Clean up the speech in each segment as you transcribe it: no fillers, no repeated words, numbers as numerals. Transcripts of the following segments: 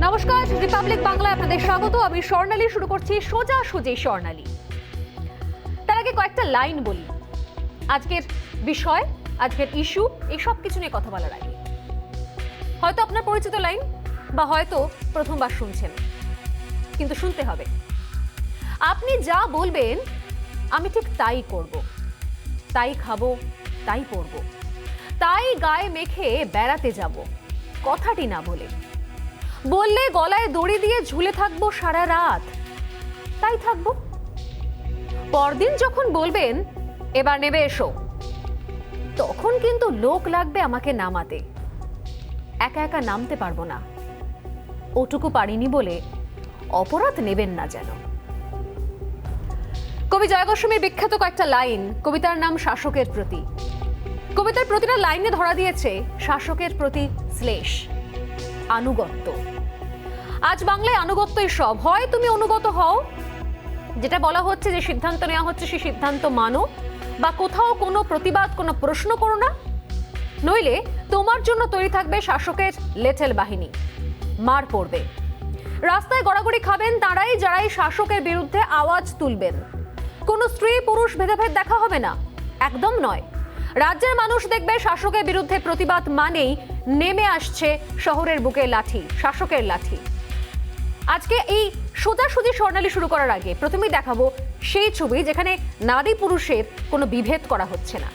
নমস্কার, রিপাবলিক বাংলায় আপনাদের স্বাগত। আমি স্বর্ণালী, শুরু করছি সোজাসুজি স্বর্ণালী। তার আগে কয়েকটা লাইন বলি আজকের বিষয়, আজকের ইস্যু, এই সব কিছু নিয়ে কথা বলার আগে। হয়তো আপনার পরিচিত লাইন বা হয়তো প্রথমবার শুনছেন, কিন্তু শুনতে হবে। আপনি যা বলবেন আমি ঠিক তাই করব, তাই খাবো, তাই পরবো, তাই গায়ে মেখে বেড়াতে যাব, কথাটি না বলে। বললে গলায় দড়ি দিয়ে ঝুলে থাকবো সারা রাত, তাই থাকবো। পরদিন যখন বলবেন এবার নেবে এসো, তখন কিন্তু লোক লাগবে আমাকে নামাতে। একা একা নামতে পারবো না, ওটুকু পারিনি বলে অপরাধ নেবেন না যেন। কবি জয় গোস্বামীর বিখ্যাত কয়েকটা লাইন, কবিতার নাম শাসকের প্রতি। কবিতার প্রতিটা লাইনে ধরা দিয়েছে শাসকের প্রতি শ্লেষ, আনুগত্য। আজ বাংলায় আনুগত্যই সব। হয় তুমি অনুগত হও, যেটা বলা হচ্ছে, যে সিদ্ধান্ত নেওয়া হচ্ছে সেই সিদ্ধান্ত মানো, বা কোথাও কোনো প্রতিবাদ, কোনো প্রশ্ন করো না। নইলে তোমার জন্য তৈরি থাকবে শাসকের লেঠেল বাহিনী, মার পড়বে। রাস্তায় গড়াগড়ি খাবেন তারাই যারাই শাসকের বিরুদ্ধে আওয়াজ তুলবেন। কোনো স্ত্রী পুরুষ ভেদাভেদ দেখা হবে না, একদম নয়। রাজ্যের মানুষ দেখবে শাসকের বিরুদ্ধে প্রতিবাদ মানেই নেমে আসছে শহরের বুকে লাঠি, শাসকের লাঠি। আজকে এই সোজাসুজি স্বর্ণালী শুরু করার আগে প্রথমেই দেখাবো সেই ছবি যেখানে নারী পুরুষের কোনো বিভেদ করা হচ্ছে না।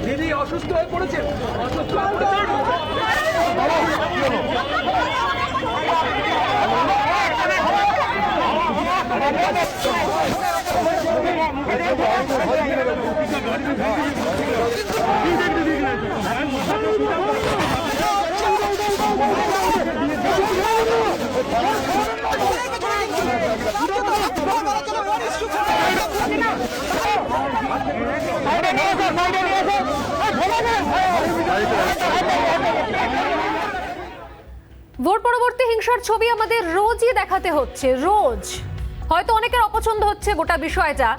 দিদি অসুস্থ হয়ে পড়েছেন, ভোট পরবর্তী হিংসার ছবি আমাদের রোজই দেখাতে হচ্ছে, রোজ। হয়তো অনেকের অপছন্দ হচ্ছে গোটা বিষয়টা,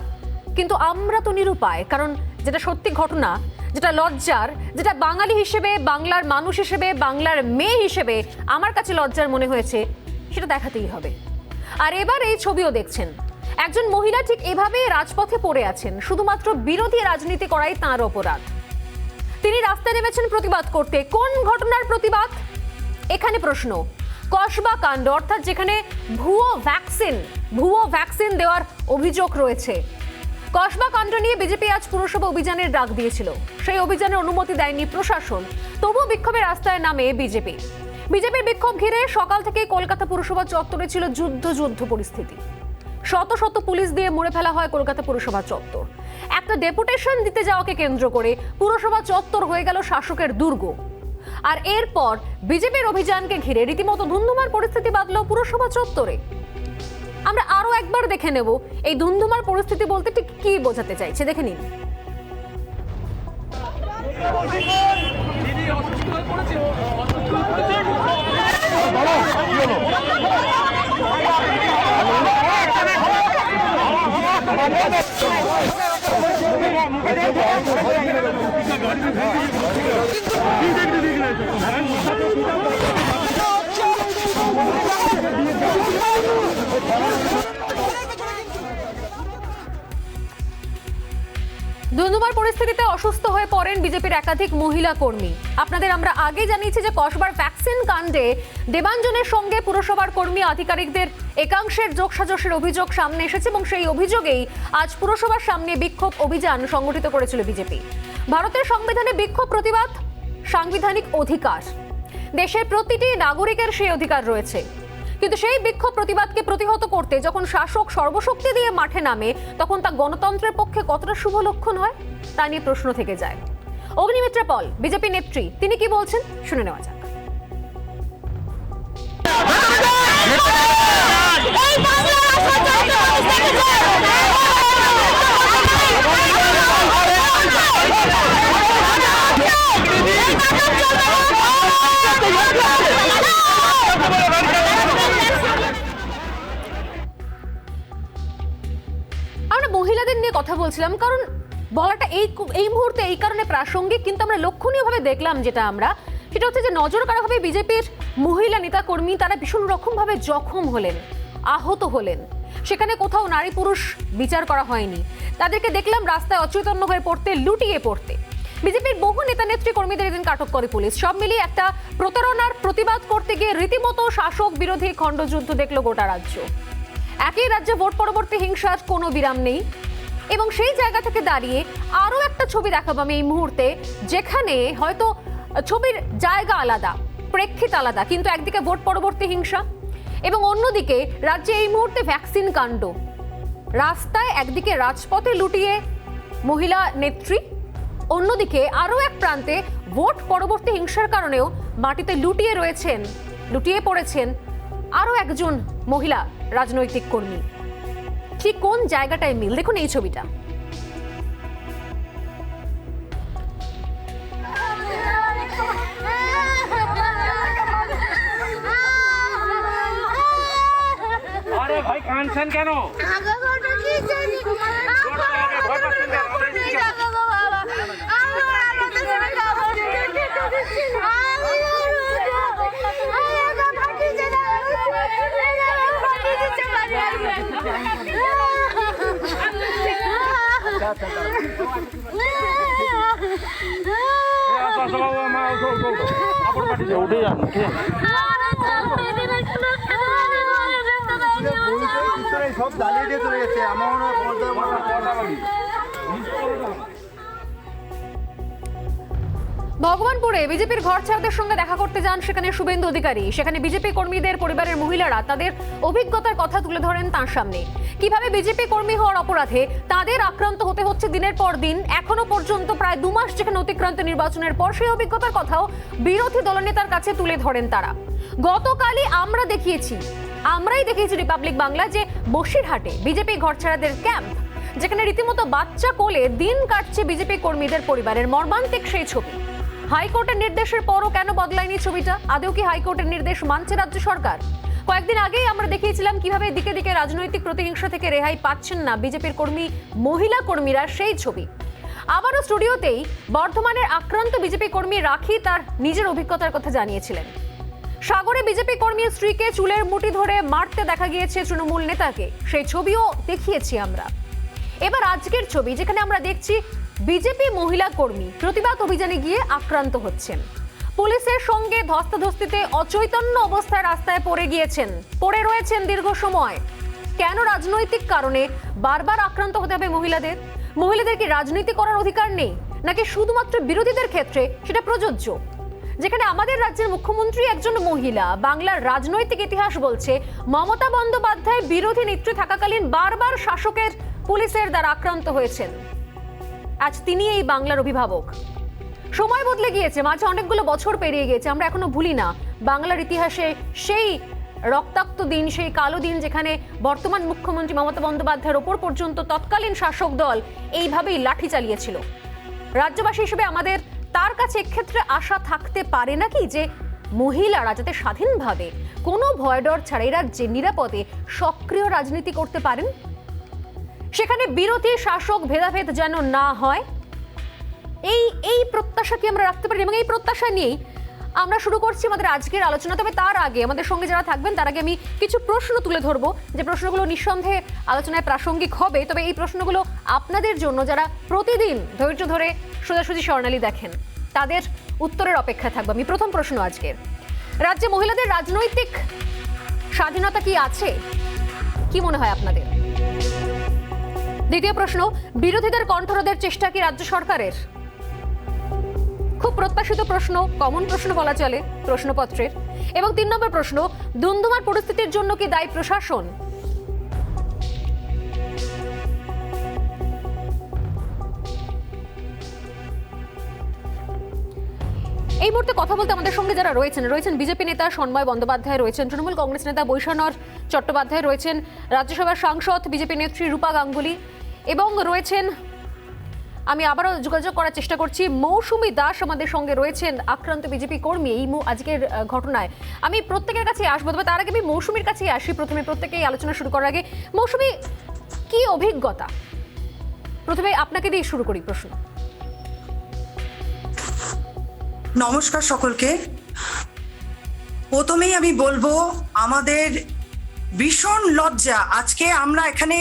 কিন্তু আমরা তো নিরুপায়। কারণ যেটা সত্যি ঘটনা, যেটা লজ্জার, যেটা বাঙালি হিসেবে, বাংলার মানুষ হিসেবে, বাংলার মেয়ে হিসেবে আমার কাছে লজ্জার মনে হয়েছে, সেটা দেখাতেই হবে। আর এবার এই ছবিও দেখছেন, একজন মহিলা ঠিক এভাবে রাজপথে পড়ে আছেন। শুধুমাত্র বিরোধী রাজনীতি করাই তাঁর অপরাধ। তিনি রাস্তায় নেমেছেন প্রতিবাদ করতে। কোন ঘটনার প্রতিবাদ? এখানে প্রশ্ন। কসবা কাণ্ড, অর্থাৎ যেখানে ভুয়ো ভ্যাকসিন দেওয়ার অভিযোগ রয়েছে। কসবা কাণ্ড নিয়ে বিজেপি আজ পুরসভা অভিযানের ডাক দিয়েছিল। সেই অভিযানের অনুমতি দেয়নি প্রশাসন, তবুও বিক্ষোভের রাস্তায় নামে বিজেপির বিক্ষোভ ঘিরে সকাল থেকে কলকাতা পুরসভা চত্বরে ছিল যুদ্ধ পরিস্থিতি। শত শত পুলিশ দিয়ে মুড়ে ফেলা হয় কলকাতা পুরসভা চত্বর। একটা ডেপুটেশন দিতে যাওয়াকে কেন্দ্র করে পুরসভা চত্বর হয়ে গেল শাসকের দুর্গ। আর এরপর বিজেপির অভিযানকে ঘিরে রীতিমতো ধুন্ধুমার পরিস্থিতি বাঁধল পুরসভা চত্বরে। আমরা আরো একবার দেখে নেব এই ধুন্ধুমার পরিস্থিতি বলতে ঠিক কি বোঝাতে চাইছে, দেখে নিন। দিদি অসুস্থ হয়ে পড়েছেন, ধুন্ধুমার পরিস্থিতিতে অসুস্থ হয়ে পড়েন বিজেপির একাধিক মহিলা কর্মী। আপনাদের আমরা আগে জানিয়েছি যে কসবার ভ্যাকসিন কাণ্ডে দেবাঞ্জনের সঙ্গে পুরসভার কর্মী আধিকারিকদের একাংশের যোগসাজশের অভিযোগ সামনে এসেছে, এবং সেই অভিযোগেই আজ পুরসভার সামনে বিক্ষোভ অভিযান সংগঠিত করেছিল বিজেপি। ভারতের সংবিধানে বিক্ষোভ প্রতিবাদ সাংবিধানিক অধিকার, দেশের প্রতিটি নাগরিকের সেই অধিকার রয়েছে। কিন্তু সেই বিক্ষোভ প্রতিবাদকে প্রতিহত করতে যখন শাসক সর্বশক্তি দিয়ে মাঠে নামে, তখন তা গণতন্ত্রের পক্ষে কতটা শুভ লক্ষণ হয় তা নিয়ে প্রশ্ন থেকে যায়। অগ্নিমিত্রা পল, বিজেপি নেত্রী, তিনি কি বলছেন শুনে নেওয়া যাক। আমরা মহিলাদের নিয়ে কথা বলছিলাম, কারণ বলাটা এই মুহূর্তে এই কারণে প্রাসঙ্গিক, কিন্তু আমরা লক্ষণীয়ভাবে দেখলাম সেটা হচ্ছে যে নজর কাড়াভাবে বিজেপির মহিলা নেতা কর্মী তারা ভীষণ রকমভাবে জখম হলেন, আহত হলেন। সেখানে কোথাও নারী পুরুষ বিচার করা হয়নি, তাদেরকে দেখলাম রাস্তায় অচৈতন্য হয়ে পড়তে, লুটিয়ে পড়তে। বিজেপির বহু নেতা নেত্রী কর্মীদের এদিন আটক করে পুলিশ। সব মিলিয়ে একটা প্রতারণার প্রতিবাদ করতে গিয়ে রীতিমতো শাসক বিরোধী খণ্ডযুদ্ধ দেখলো গোটা রাজ্য। একই রাজ্যে ভোট পরবর্তী হিংসার কোনো বিরাম নেই, এবং সেই জায়গা থেকে দাঁড়িয়ে আরও একটা ছবি দেখাবো আমি এই মুহূর্তে, যেখানে হয়তো ছবির জায়গা আলাদা, প্রেক্ষিত আলাদা, কিন্তু একদিকে ভোট পরবর্তী হিংসা এবং অন্যদিকে রাজ্যে এই মুহূর্তে ভ্যাকসিন কাণ্ড। রাস্তায় একদিকে রাজপথে লুটিয়ে মহিলা নেত্রী, অন্যদিকে আরও এক প্রান্তে ভোট পরবর্তী হিংসার কারণেও মাটিতে লুটিয়ে পড়েছেন আরও একজন মহিলা রাজনৈতিক কর্মী। ঠিক কোন জায়গাটায় মিল, দেখুন এই ছবিটা। আরে ভাই কাঁদছেন কেন? উঠে যান সব দাঁড়িয়ে দিয়ে চলে গেছে। আমার ভগবানপুরে বিজেপির ঘর ছাড়দের সঙ্গে দেখা করতে যান সেখানে শুভেন্দু অধিকারী। সেখানে বিজেপি কর্মীদের পরিবারের মহিলারা তাদের অভিজ্ঞতার কথা তুলে ধরেন তার সামনে। কিভাবে বিজেপি কর্মী হওয়ার অপরাধে তাদের আক্রান্ত হতে হচ্ছে দিনের পর দিন, এখনো পর্যন্ত প্রায় 2 মাস যেখানে অতিক্রান্ত নির্বাচনের পর, সেই অভিজ্ঞতার কথাও বিরোধী দলনেতার কাছে তুলে ধরেন তারা। গতকালই আমরাই দেখিয়েছি রিপাবলিক বাংলা যে বসিরহাটে বিজেপি ঘরছাড়াদের ক্যাম্প, যেখানে রীতিমতো বাচ্চা কোলে দিন কাটছে বিজেপি কর্মীদের পরিবারের। মর্মান্তিক সেই ছবি। হাইকোর্টের নির্দেশের পরও কেন বদলায়নি ছবিটা? আদৌ কি হাইকোর্টের নির্দেশ মানছে রাজ্য সরকার? কয়েকদিন আগেই আমরা দেখিয়েছিলাম কিভাবে দিকে দিকে রাজনৈতিক প্রতিহিংসা থেকে রেহাই পাচ্ছেন না বিজেপির মহিলা কর্মীরা, সেই ছবি। আবারও স্টুডিওতেই বর্ধমানের আক্রান্ত বিজেপি কর্মী রাখি তার নিজের অভিজ্ঞতার কথা জানিয়েছিলেন। সাগরে বিজেপি কর্মীর স্ত্রীকে চুলের মুঠি ধরে মারতে দেখা গিয়েছে তৃণমূল নেতাকে, সেই ছবিও দেখিয়েছি আমরা। এবার আজকের ছবি, যেখানে আমরা দেখছি বিজেপি মহিলা কর্মী প্রতিবাদ অভিযানে গিয়ে আক্রান্ত হচ্ছেন। পুলিশের সঙ্গে ধস্তাধস্তিতে অচৈতন্য অবস্থায় রাস্তায় পড়ে রয়েছেন দীর্ঘ সময়। কেন? রাজনৈতিক কারণে বারবার আক্রান্ত হতে হবে মহিলাদের কি রাজনীতি করার অধিকার নেই, নাকি শুধুমাত্র বিরোধীদের ক্ষেত্রে সেটা প্রযোজ্য? যেখানে আমাদের রাজ্যের মুখ্যমন্ত্রী একজন মহিলা। বাংলার রাজনৈতিক ইতিহাস বলছে মমতা বন্দ্যোপাধ্যায় বিরোধী নেত্রী থাকাকালীন বারবার শাসকের পুলিশের দ্বারা আক্রান্ত হয়েছেন। আজ তিনি এই বাংলার অভিভাবক। সময় বদলে গিয়েছে, মাঝে অনেকগুলো বছর পেরিয়ে গেছে, আমরা এখনো ভুলি না বাংলার ইতিহাসে সেই রক্তাক্ত দিন, সেই কালো দিন, যেখানে বর্তমান মুখ্যমন্ত্রী মমতা বন্দ্যোপাধ্যায়ের ওপর পর্যন্ত তৎকালীন শাসক দল এইভাবেই লাঠি চালিয়েছিল। রাজ্যবাসী হিসেবে আমাদের তার কাছে এক্ষেত্রে আশা থাকতে পারে নাকি যে মহিলারা যাতে স্বাধীনভাবে কোনো ভয় ডর ছাড়াই রাজ্যে নিরাপদে সক্রিয় রাজনীতি করতে পারেন, সেখানে বিরোধী শাসক ভেদাভেদ যেন না হয়, এই প্রত্যাশা কি আমরা রাখতে পারি? এবং এই প্রত্যাশা নিয়েই আমরা শুরু করছি আমাদের আজকের আলোচনা। তবে তার আগে আমাদের সঙ্গে যারা থাকবেন তার আগে আমি কিছু প্রশ্ন তুলে ধরবো, যে প্রশ্নগুলো নিঃসন্দেহে আলোচনায় প্রাসঙ্গিক হবে। তবে এই প্রশ্নগুলো আপনাদের জন্য, যারা প্রতিদিন ধৈর্য ধরে সোজাসুজি স্বর্ণালী দেখেন, তাদের উত্তরের অপেক্ষায় থাকবো আমি। প্রথম প্রশ্ন আজকের, রাজ্যে মহিলাদের রাজনৈতিক স্বাধীনতা কি আছে? কি মনে হয় আপনাদের? দ্বিতীয় প্রশ্ন, বিরোধীদের কণ্ঠরোধের চেষ্টা কি রাজ্য সরকারের? খুব প্রত্যাশিত প্রশ্ন, কমন প্রশ্ন বলা চলে প্রশ্নপত্রের। এবং 3 নম্বর প্রশ্ন, ধুন্ধুমার পরিস্থিতির জন্য কি দায়ী প্রশাসন? এই মুহূর্তে কথা বলতে আমাদের সঙ্গে যারা রয়েছেন বিজেপি নেতা সন্ময় বন্দ্যোপাধ্যায়, রয়েছেন তৃণমূল কংগ্রেস নেতা বৈশানর চট্টোপাধ্যায়, রয়েছেন রাজ্যসভার সাংসদ বিজেপি নেত্রী রূপা গাঙ্গুলি, এবং রয়েছেন, আমি আবারও যোগাযোগ করার চেষ্টা করছি, মৌসুমী দাস আমাদের সঙ্গে রয়েছেন, আক্রান্ত বিজেপি কর্মী এই আজকের ঘটনায়। আমি প্রত্যেকের কাছে আসবো, তবে তার আগে আমি মৌসুমীর কাছেই আসি প্রথমে, প্রত্যেকেই আলোচনা শুরু করার আগে। মৌসুমী, কি অভিজ্ঞতা প্রথমে আপনাকে দিয়ে শুরু করি প্রশ্ন। নমস্কার সকলকে। প্রথমেই আমি বলবো আমাদের ভীষণ লজ্জা, আজকে আমরা এখানে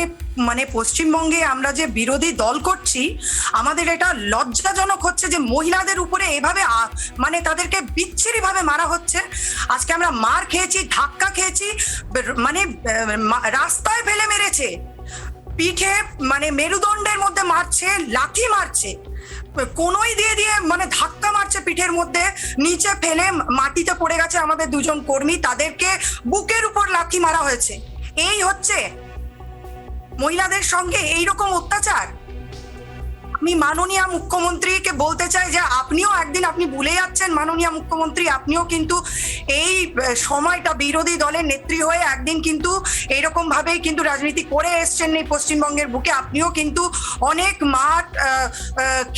মানে পশ্চিমবঙ্গে আমরা যে বিরোধী দল করছি, আমাদের এটা লজ্জাজনক হচ্ছে যে মহিলাদের উপরে এভাবে মানে তাদেরকে বিচ্ছিরিভাবে মারা হচ্ছে। আজকে আমরা মার খেয়েছি, ধাক্কা খেয়েছি, মানে রাস্তায় ফেলে মেরেছে, পিঠে মানে মেরুদণ্ডের মধ্যে মারছে, লাথি মারছে, কোনোই দিয়ে দিয়ে মানে ধাক্কা মারছে পিঠের মধ্যে, নিচে ফেলে মাটিতে পড়ে গেছে আমাদের দুজন কর্মী, তাদেরকে বুকের উপর লাথি মারা হয়েছে। এই হচ্ছে মহিলাদের সঙ্গে এইরকম অত্যাচার। আমি মাননীয় মুখ্যমন্ত্রীকে বলতে চাই যে আপনিও একদিন, আপনি ভুলে যাচ্ছেন মাননীয় মুখ্যমন্ত্রী, আপনিও কিন্তু এই সময়টা বিরোধী দলের নেত্রী হয়ে একদিন কিন্তু এইরকম ভাবেই কিন্তু রাজনীতি করে এসছেন এই পশ্চিমবঙ্গের বুকে। আপনিও কিন্তু অনেক মার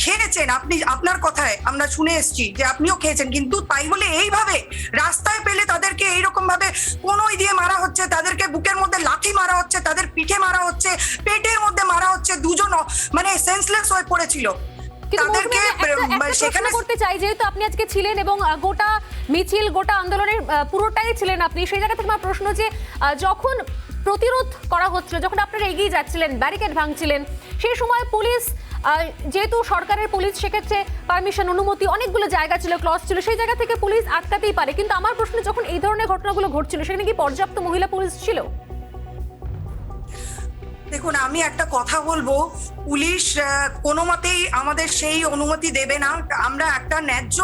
খেয়েছেন, আপনি আপনার কথায় আমরা শুনে এসছি যে আপনিও খেয়েছেন, কিন্তু তাই বলে এইভাবে রাস্তায় পেলে তাদেরকে এইরকম ভাবে কোনোই দিয়ে মারা হচ্ছে, তাদেরকে বুকের মধ্যে লাথি মারা হচ্ছে, তাদের পিঠে মারা হচ্ছে, পেটের মধ্যে মারা হচ্ছে, দুজন মানে সেন্সলেস হয়ে পড়েছিল। তাদেরকে সেখানে করতে চাই, যেহেতু আপনি আজকে ছিলেন এবং গোটা মিছিল গোটা আন্দোলনের পুরোটাই ছিলেন আপনি, সেই জায়গা থেকে আমার প্রশ্ন যে যখন প্রতিরোধ করা হচ্ছিল, যখন আপনারা এগিয়ে যাচ্ছিলেন, ব্যারিকেড ভাঙছিলেন, সেই সময় পুলিশ, যেহেতু সরকারের পুলিশ, সেক্ষেত্রে পারমিশন, অনুমতি, অনেকগুলো জায়গা ছিল, ক্লজ ছিল, সেই জায়গা থেকে পুলিশ আটকাতেই পারে, কিন্তু আমার প্রশ্ন যখন এই ধরনের ঘটনাগুলো ঘটছিল সেখানে কি পর্যাপ্ত মহিলা পুলিশ ছিল? দেখুন, আমি একটা কথা বলবো, পুলিশ কোনো মতেই আমাদের সেই অনুমতি দেবে না। আমরা একটা ন্যায্য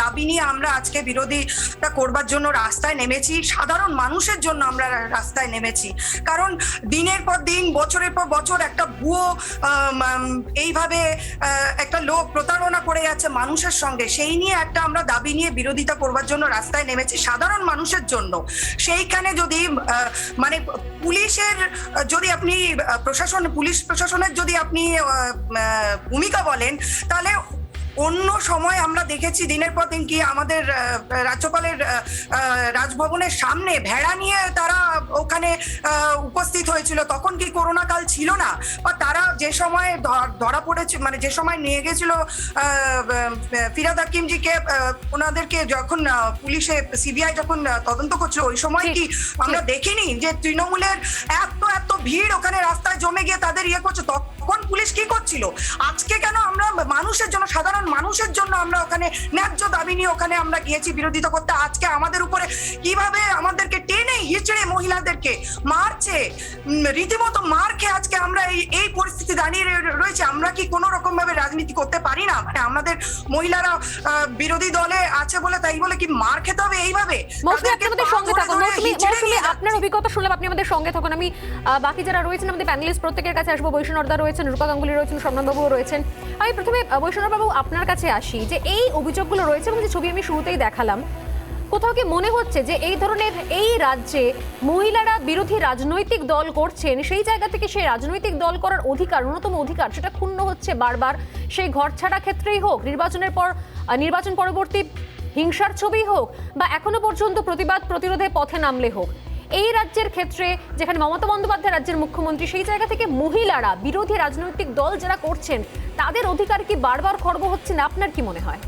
দাবি নিয়ে আমরা আজকে বিরোধিতা করবার জন্য রাস্তায় নেমেছি, সাধারণ মানুষের জন্য আমরা রাস্তায় নেমেছি। কারণ দিনের পর দিন, বছরের পর বছর একটা ভুয়ো এইভাবে একটা লোক প্রতারণা করে যাচ্ছে মানুষের সঙ্গে, সেই নিয়ে একটা আমরা দাবি নিয়ে বিরোধিতা করবার জন্য রাস্তায় নেমেছি সাধারণ মানুষের জন্য। সেইখানে যদি মানে পুলিশের যদি আপনি পুলিশ প্রশাসনের যদি আপনি ভূমিকা বলেন, তাহলে অন্য সময় আমরা দেখেছি দিনের পর দিন কি আমাদের রাজ্যপালের রাজভবনের সামনে ভেড়া নিয়ে তারা ওখানে উপস্থিত হয়েছিল, তখন কি করোনা কাল ছিল না? বা তারা যে সময় ধরা পড়েছে, মানে যে সময় নিয়ে গেছিল ফিরহাদ হাকিমজিকে, ওনাদেরকে যখন পুলিশে সিবিআই যখন তদন্ত করছিল, ওই সময় কি আমরা দেখিনি যে তৃণমূলের এত ভিড় ওখানে রাস্তায় জমে গিয়ে তাদের ইয়ে করছে? তখন পুলিশ কি করছিল? আজকে কেন আমরা মানুষের জন্য, সাধারণ মানুষের জন্য আমরা ওখানে ন্যায্য দাবি নিয়ে ওখানে আমরা গিয়েছি বিরোধিতা করতে, আজকে আমাদের উপরে কিভাবে আমাদেরকে টেনে হিচড়ে মহিলাদেরকে মারছে, রীতিমতো মার খেয়ে আজকে আমরা এই পরিস্থিতি দাঁড়িয়ে রয়েছে। আমরা কি কোনো রকম ভাবে রাজনীতি করতে পারি না? আমাদের মহিলারা বিরোধী দলে আছে বলে তাই বলে কি মার খেতে হবে এইভাবে? আপনার অভিজ্ঞতা শুনলাম, আপনি আমাদের সঙ্গে থাকুন। আমি বাকি যারা রয়েছেন আমাদের প্যানেলিস্ট প্রত্যেকের কাছে আসবো। বৈষ্ণবদা রয়েছেন, রূপা গাঙ্গুলি রয়েছেন, স্বর্ণবাবুও রয়েছেন। আমি প্রথমে বৈষ্ণববাবু আপনার কাছে আসি, যে এই অভিযোগগুলো রয়েছে এবং যে ছবি আমি শুরুতেই দেখালাম, কোথাও কি মনে হচ্ছে যে এই ধরনের এই রাজ্যে মহিলারা বিরোধী রাজনৈতিক দল করছেন, সেই জায়গা থেকে সেই রাজনৈতিক দল করার অধিকার, ন্যূনতম অধিকার, সেটা ক্ষুণ্ণ হচ্ছে বারবার? সেই ঘর ছাড়া ক্ষেত্রেই হোক, নির্বাচনের পর নির্বাচন পরবর্তী হিংসার ছবি হোক, বা এখনো পর্যন্ত প্রতিবাদ প্রতিরোধে পথে নামলে হোক, এই রাজ্যের ক্ষেত্রে যেখানে মমতা বন্দ্যোপাধ্যায় রাজ্যের মুখ্যমন্ত্রী, সেই জায়গা থেকে মহিলারা বিরোধী রাজনৈতিক দল যারা করছেন তাদের অধিকার কি বারবার খর্ব হচ্ছে না? আপনার কি মনে হয়?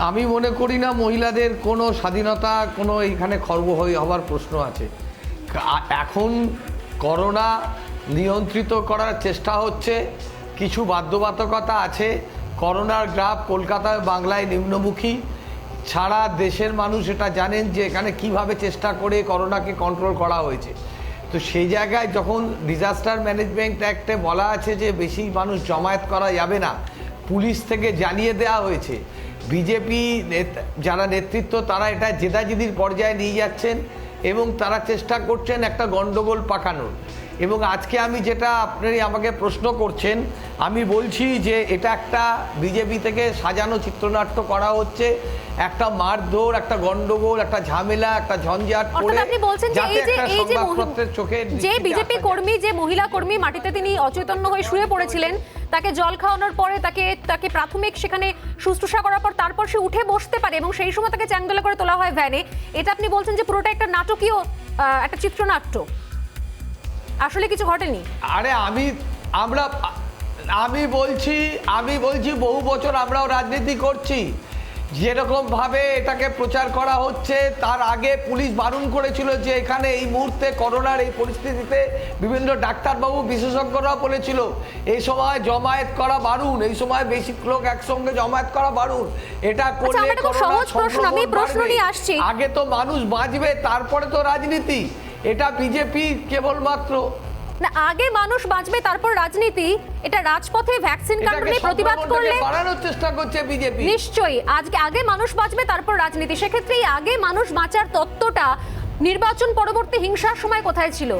আমি মনে করি না মহিলাদের কোনো স্বাধীনতা কোনো এখানে খর্ব হওয়ার প্রশ্ন আছে। এখন করোনা নিয়ন্ত্রিত করার চেষ্টা হচ্ছে, কিছু বাধ্যবাধকতা আছে। করোনার গ্রাফ কলকাতায় বাংলায় নিম্নমুখী, ছাড়া দেশের মানুষ এটা জানেন যে এখানে কিভাবে চেষ্টা করে করোনাকে কন্ট্রোল করা হয়েছে। তো সেই জায়গায় যখন ডিজাস্টার ম্যানেজমেন্ট অ্যাক্টে বলা আছে যে বেশি মানুষ জমায়েত করা যাবে না, পুলিশ থেকে জানিয়ে দেওয়া হয়েছে। বিজেপি যারা নেতৃত্ব তারা এটা জেদাজেদির পর্যায়ে নিয়ে যাচ্ছেন এবং তারা চেষ্টা করছেন একটা গন্ডগোল পাকানোর। এবং আজকে আমি যেটা আপনি আমাকে প্রশ্ন করছেন, আমি বলছি যে এটা একটা বিজেপি থেকে সাজানো চিত্রনাট্য করা হচ্ছে, একটা মারধর, একটা গন্ডগোল, একটা ঝামেলা, একটা ঝঞ্ঝাট করে, অর্থাৎ আপনি বলছেন যে যাতে একটা সংবাদপত্রের চোখে যে বিজেপি কর্মী, যে মহিলা কর্মী মাটিতে তিনি অচৈতন্য হয়ে শুয়ে পড়েছিলেন, তাকে জল খাওয়ানোর পরে তাকে প্রাথমিক সেখানে শুশ্রূষা করার পর তারপর সে উঠে বসতে পারে এবং সেই সময় তাকে চ্যাংদোলা করে তোলা হয় ভ্যানে, এটা আপনি বলছেন যে পুরোটা একটা নাটকীয় একটা চিত্রনাট্য, আসলে কিছু ঘটেনি? আরে আমি বলছি বহু বছর আমরাও রাজনীতি করছি, যেরকম ভাবে এটাকে প্রচার করা হচ্ছে তার আগে পুলিশ বারণ করেছিল যে এখানে এই মুহূর্তে করোনার এই পরিস্থিতিতে বিভিন্ন ডাক্তারবাবু বিশেষজ্ঞরা বলেছিল এই সময় জমায়েত করা বারণ, এই সময় বেশি লোক একসঙ্গে জমায়েত করা বারণ, এটা করলে সহজ প্রশ্ন, আমি প্রশ্ন নিয়ে আসছি। আগে তো মানুষ বাঁচবে, তারপরে তো রাজনীতি। এটা বিজেপি কেবলমাত্র না, আগে মানুষ বাঁচবে তারপর রাজনীতি, এটা রাজপথে ভ্যাকসিন কাণ্ডে প্রতিবাদ করলে বাড়ানোর চেষ্টা করছে বিজেপি। নিশ্চয়ই আগে মানুষ বাঁচবে তারপর রাজনীতি, সেক্ষেত্রে আগে মানুষ বাঁচার তত্ত্বটা নির্বাচন পরবর্তী হিংসার সময় কোথায় ছিল?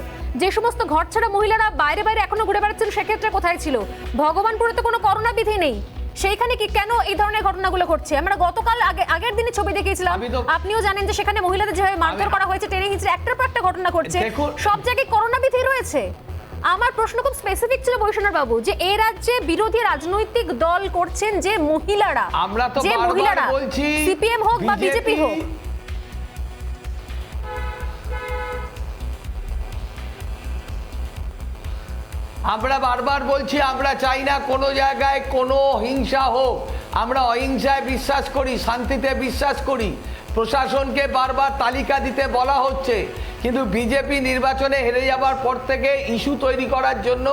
যে সমস্ত ঘর ছাড়া মহিলারা বাইরে বাইরে এখনো ঘুরে বেড়াচ্ছেন সেক্ষেত্রে কোথায় ছিল? ভগবানপুরে তো কোনো করোনা বিধি নেই, সেইখানে কি কেন এই ধরনের ঘটনাগুলো ঘটছে? আমরা গতকাল আগের দিনে ছবি দেখিয়েছিলাম, আপনিও জানেন যে সেখানে মহিলাদের যেভাবে মারধর করা হয়েছে, ট্রেনিং হিচড়ে একটার পর একটা ঘটনা ঘটছে, সব জায়গায় করোনা বিধি রয়েছে। আমার প্রশ্ন খুব স্পেসিফিক ছিল বৈষ্ণব বাবু, যে এই রাজ্যে বিরোধী রাজনৈতিক দল করছেন যে মহিলারা, সিপিএম হোক বা বিজেপি হোক, আমরা বারবার বলছি আমরা চাই না কোনো জায়গায় কোনো হিংসা হোক, আমরা অহিংসায় বিশ্বাস করি, শান্তিতে বিশ্বাস করি। প্রশাসনকে বারবার তালিকা দিতে বলা হচ্ছে, কিন্তু বিজেপি নির্বাচনে হেরে যাবার পর থেকে ইস্যু তৈরি করার জন্য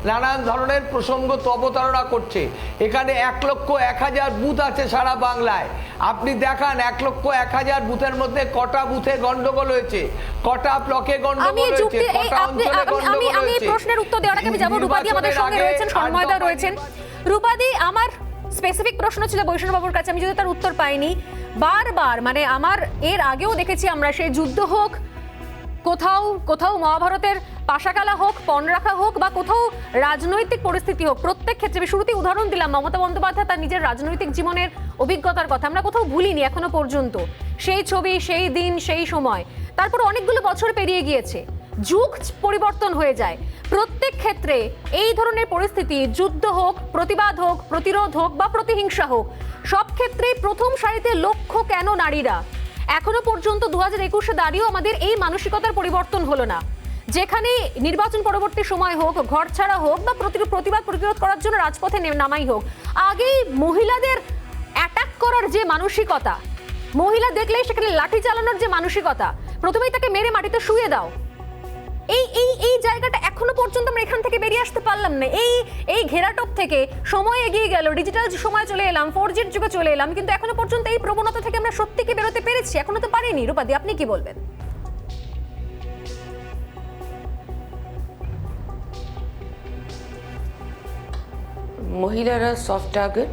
নানান ধরনের প্রসঙ্গ অবতারণা করছে। এখানে 1,01,000 বুথ আছে সারা বাংলায়, আপনি দেখান 1,01,000 বুথের মধ্যে কটা বুথে গন্ডগোল হয়েছে, কটা ব্লকে গন্ডগোল হয়েছে, কটা অঞ্চলে গন্ডগোল হয়েছে। আমি প্রশ্নের উত্তর দেওয়ার আগে আমি যাব, রূপাদি আমাদের সঙ্গে রয়েছেন, সন্ময়দা রয়েছেন। রূপাদি, আমার স্পেসিফিক প্রশ্ন ছিল বৈষ্ণব বাবুর কাছে, আমি যদি তার উত্তর পাইনি বারবার, মানে আমার এর আগেও দেখেছি আমরা, সেই যুদ্ধ হোক, কোথাও মহাভারতের পাশাকালা হোক, পণরাখা হোক, বা কোথাও রাজনৈতিক পরিস্থিতি হোক, প্রত্যেক ক্ষেত্রে শুরুতেই উদাহরণ দিলাম মমতা বন্দ্যোপাধ্যায় তার নিজের রাজনৈতিক জীবনের অভিজ্ঞতার কথা, আমরা কোথাও ভুলিনি এখনো পর্যন্ত সেই ছবি, সেই দিন, সেই সময়। তারপর অনেকগুলো বছর পেরিয়ে গিয়েছে, যুগ পরিবর্তন হয়ে যায়, প্রত্যেক ক্ষেত্রে এই ধরনের পরিস্থিতি, যুদ্ধ হোক, প্রতিবাদ হোক, প্রতিরোধ হোক বা প্রতিহিংসা হোক, সব ক্ষেত্রেই প্রথম সারিতে লক্ষ্য কেন নারীরা? এখনো পর্যন্ত 2021-এ দাঁড়িয়েও আমাদের এই মানসিকতার পরিবর্তন হলো না, যেখানে নির্বাচন পরবর্তী সময় হোক, ঘর ছাড়া হোক বা প্রতিবাদ প্রতিরোধ করার জন্য রাজপথে নামাই হোক, আগেই মহিলাদের অ্যাটাক করার যে মানসিকতা, মহিলা দেখলেই সেখানে লাঠি চালানোর যে মানসিকতা, প্রথমেই তাকে মেরে মাটিতে শুয়ে দাও, এই জায়গাটা এখনো পর্যন্ত আমরা এখান থেকে বেরিয়ে আসতে পারলাম না। এই ঘেরাটোপ থেকে সময় এগিয়ে গেল, ডিজিটাল সময় চলে এলাম, 4G যুগে চলে এলাম, কিন্তু এখনো পর্যন্ত এই প্রবণতা থেকে আমরা সত্যি কি বেরোতে পেরেছি? এখনো তো পারিনি। রূপাদি, আপনি কি বলবেন? মহিলারা সফট টার্গেট,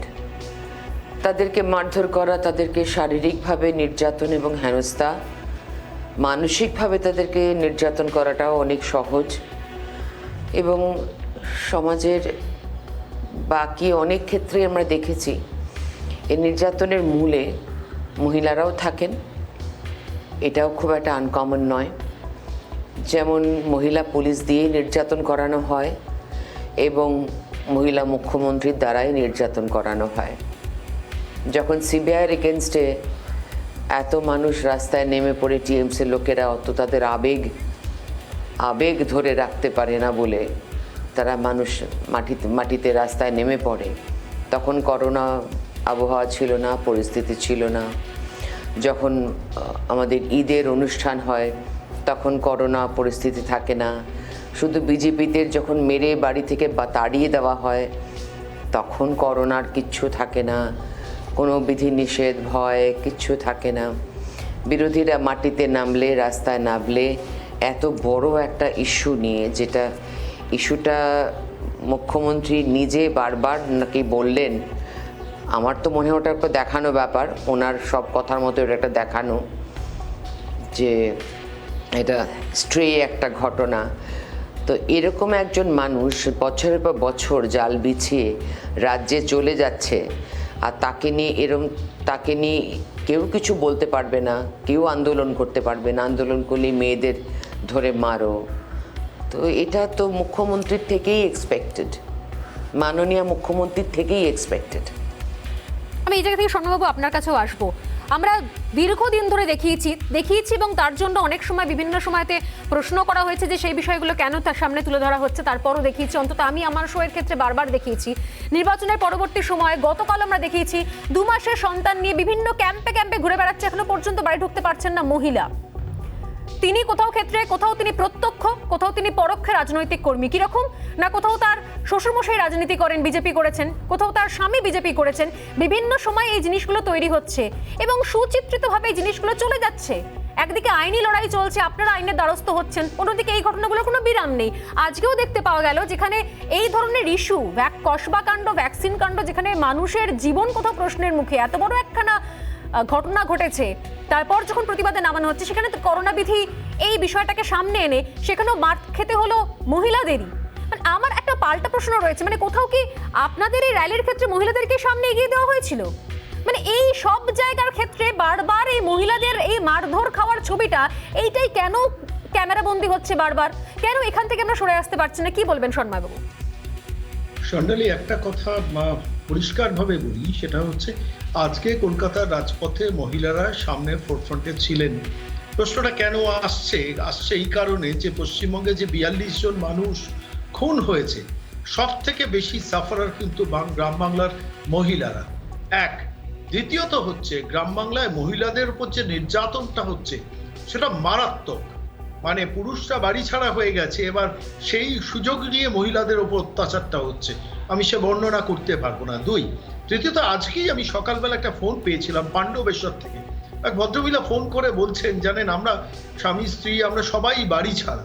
তাদেরকে মারধর করা, তাদেরকে শারীরিকভাবে নির্যাতন এবং হেনস্থা, মানসিকভাবে তাদেরকে নির্যাতন করাটাও অনেক সহজ, এবং সমাজের বাকি অনেক ক্ষেত্রে আমরা দেখেছি এই নির্যাতনের মূলে মহিলারাও থাকেন, এটাও খুব একটা আনকমন নয়। যেমন মহিলা পুলিশ দিয়ে নির্যাতন করানো হয় এবং মহিলা মুখ্যমন্ত্রীর দ্বারাই নির্যাতন করানো হয়। যখন সিবিআইয়ের এগেনস্টে এত মানুষ রাস্তায় নেমে পড়ে, টিএমসির লোকেরা অত তাদের আবেগ ধরে রাখতে পারে না বলে তারা মানুষ মাটিতে রাস্তায় নেমে পড়ে, তখন করোনা আবহাওয়া ছিল না, পরিস্থিতি ছিল না। যখন আমাদের ঈদের অনুষ্ঠান হয় তখন করোনা পরিস্থিতি থাকে না। শুধু বিজেপিতে যখন মেরে বাড়ি থেকে তাড়িয়ে দেওয়া হয় তখন করোনার কিচ্ছু থাকে না, কোনো বিধিনিষেধ ভয় কিচ্ছু থাকে না। বিরোধীরা মাটিতে নামলে, রাস্তায় নামলে এত বড় একটা ইস্যু নিয়ে, যেটা ইস্যুটা মুখ্যমন্ত্রী নিজে বারবার নাকি বললেন, আমার তো মনে হয় ওটা একটা দেখানো ব্যাপার, ওনার সব কথার মতো ওটা একটা দেখানো, যে এটা স্ট্রে একটা ঘটনা। তো এরকম একজন মানুষ বছরের পর বছর জাল বিছিয়ে রাজ্যে চলে যাচ্ছে, আর তাকে নিয়ে কেউ কিছু বলতে পারবে না, কেউ আন্দোলন করতে পারবে না, আন্দোলন করলে মেয়েদের ধরে মারো। তো এটা তো মুখ্যমন্ত্রীর থেকেই এক্সপেক্টেড, মাননীয় মুখ্যমন্ত্রীর থেকেই এক্সপেক্টেড। আমি এই জায়গা থেকে স্বর্ণবাবু আপনার কাছেও আসবো। আমরা দীর্ঘদিন ধরে দেখিয়েছি এবং তার জন্য অনেক সময় বিভিন্ন সময়তে প্রশ্ন করা হয়েছে যে সেই বিষয়গুলো কেন তার সামনে তুলে ধরা হচ্ছে। তারপরও দেখিয়েছি, অন্তত আমি আমার শোয়ের ক্ষেত্রে বারবার দেখিয়েছি। নির্বাচনের পরবর্তী সময়ে গতকাল আমরা দেখিয়েছি 2 মাসের সন্তান নিয়ে বিভিন্ন ক্যাম্পে ঘুরে বেড়াচ্ছে, এখনো পর্যন্ত বাড়ি ঢুকতে পারছেন না মহিলা। তিনি কোথাও তিনি প্রত্যক্ষ, কোথাও তিনি পরোক্ষ রাজনৈতিক কর্মী। কিরকম না, কোথাও তার শ্বশুরমশাই রাজনীতি করেন, বিজেপি করেছেন, কোথাও তার স্বামী বিজেপি করেছেন। বিভিন্ন সময় এই জিনিসগুলো তৈরি হচ্ছে এবং সুচিত্রিতভাবে এই জিনিসগুলো চলে যাচ্ছে। একদিকে আইনি লড়াই চলছে, আপনারা আইনের দ্বারস্থ হচ্ছেন, অন্যদিকে এই ঘটনাগুলোর কোনো বিরাম নেই। আজকেও দেখতে পাওয়া গেল যেখানে এই ধরনের ইস্যু, কসবা কাণ্ড, ভ্যাকসিন কাণ্ড, যেখানে মানুষের জীবন কোথাও প্রশ্নের মুখে, এত বড় একখানা ঘটনা ঘটেছে, তারপর যখন প্রতিবাদে নামানো হচ্ছে সেখানে তো করোনা বিধি এই বিষয়টাকে সামনে এনে সেখানেও মার খেতে হলো মহিলাদেরই। আমার একটা পাল্টা প্রশ্ন রয়েছে, মানে কোথাও কি আপনাদের এই র্যালির ক্ষেত্রে মহিলাদেরকে সামনে এগিয়ে দেওয়া হয়েছিল? মানে এই সব জায়গার ক্ষেত্রে বারবার এই মহিলাদের এই মারধর খাওয়ার ছবিটা এইটাই কেন ক্যামেরাবন্দি হচ্ছে বারবার? কেন এখান থেকে আমরা সরে আসতে পারছি না? কি বলবেন শর্মাবাবু? সন্ডালি, একটা কথা পরিষ্কারভাবে বলি, সেটা হচ্ছে আজকে কলকাতার রাজপথে মহিলারা সামনে ফোরফ্রন্টে ছিলেন। প্রশ্নটা কেন আসছে এই কারণে যে পশ্চিমবঙ্গে যে 42 জন মানুষ খুন হয়েছে, সব থেকে বেশি সাফারার কিন্তু গ্রাম বাংলার মহিলারা। এক, দ্বিতীয়ত হচ্ছে গ্রাম বাংলায় মহিলাদের উপর যে নির্যাতনটা হচ্ছে সেটা মারাত্মক। মানে পুরুষরা বাড়ি ছাড়া হয়ে গেছে, এবার সেই সুযোগ নিয়ে মহিলাদের উপর অত্যাচারটা হচ্ছে, আমি সে বর্ণনা করতে পারবো না। 2, তৃতীয়ত আজকেই আমি সকালবেলা একটা ফোন পেয়েছিলাম পাণ্ডবেশ্বর থেকে। এক ভদ্রমহিলা ফোন করে বলছেন, জানেন আমরা স্বামী স্ত্রী আমরা সবাই বাড়ি ছাড়া,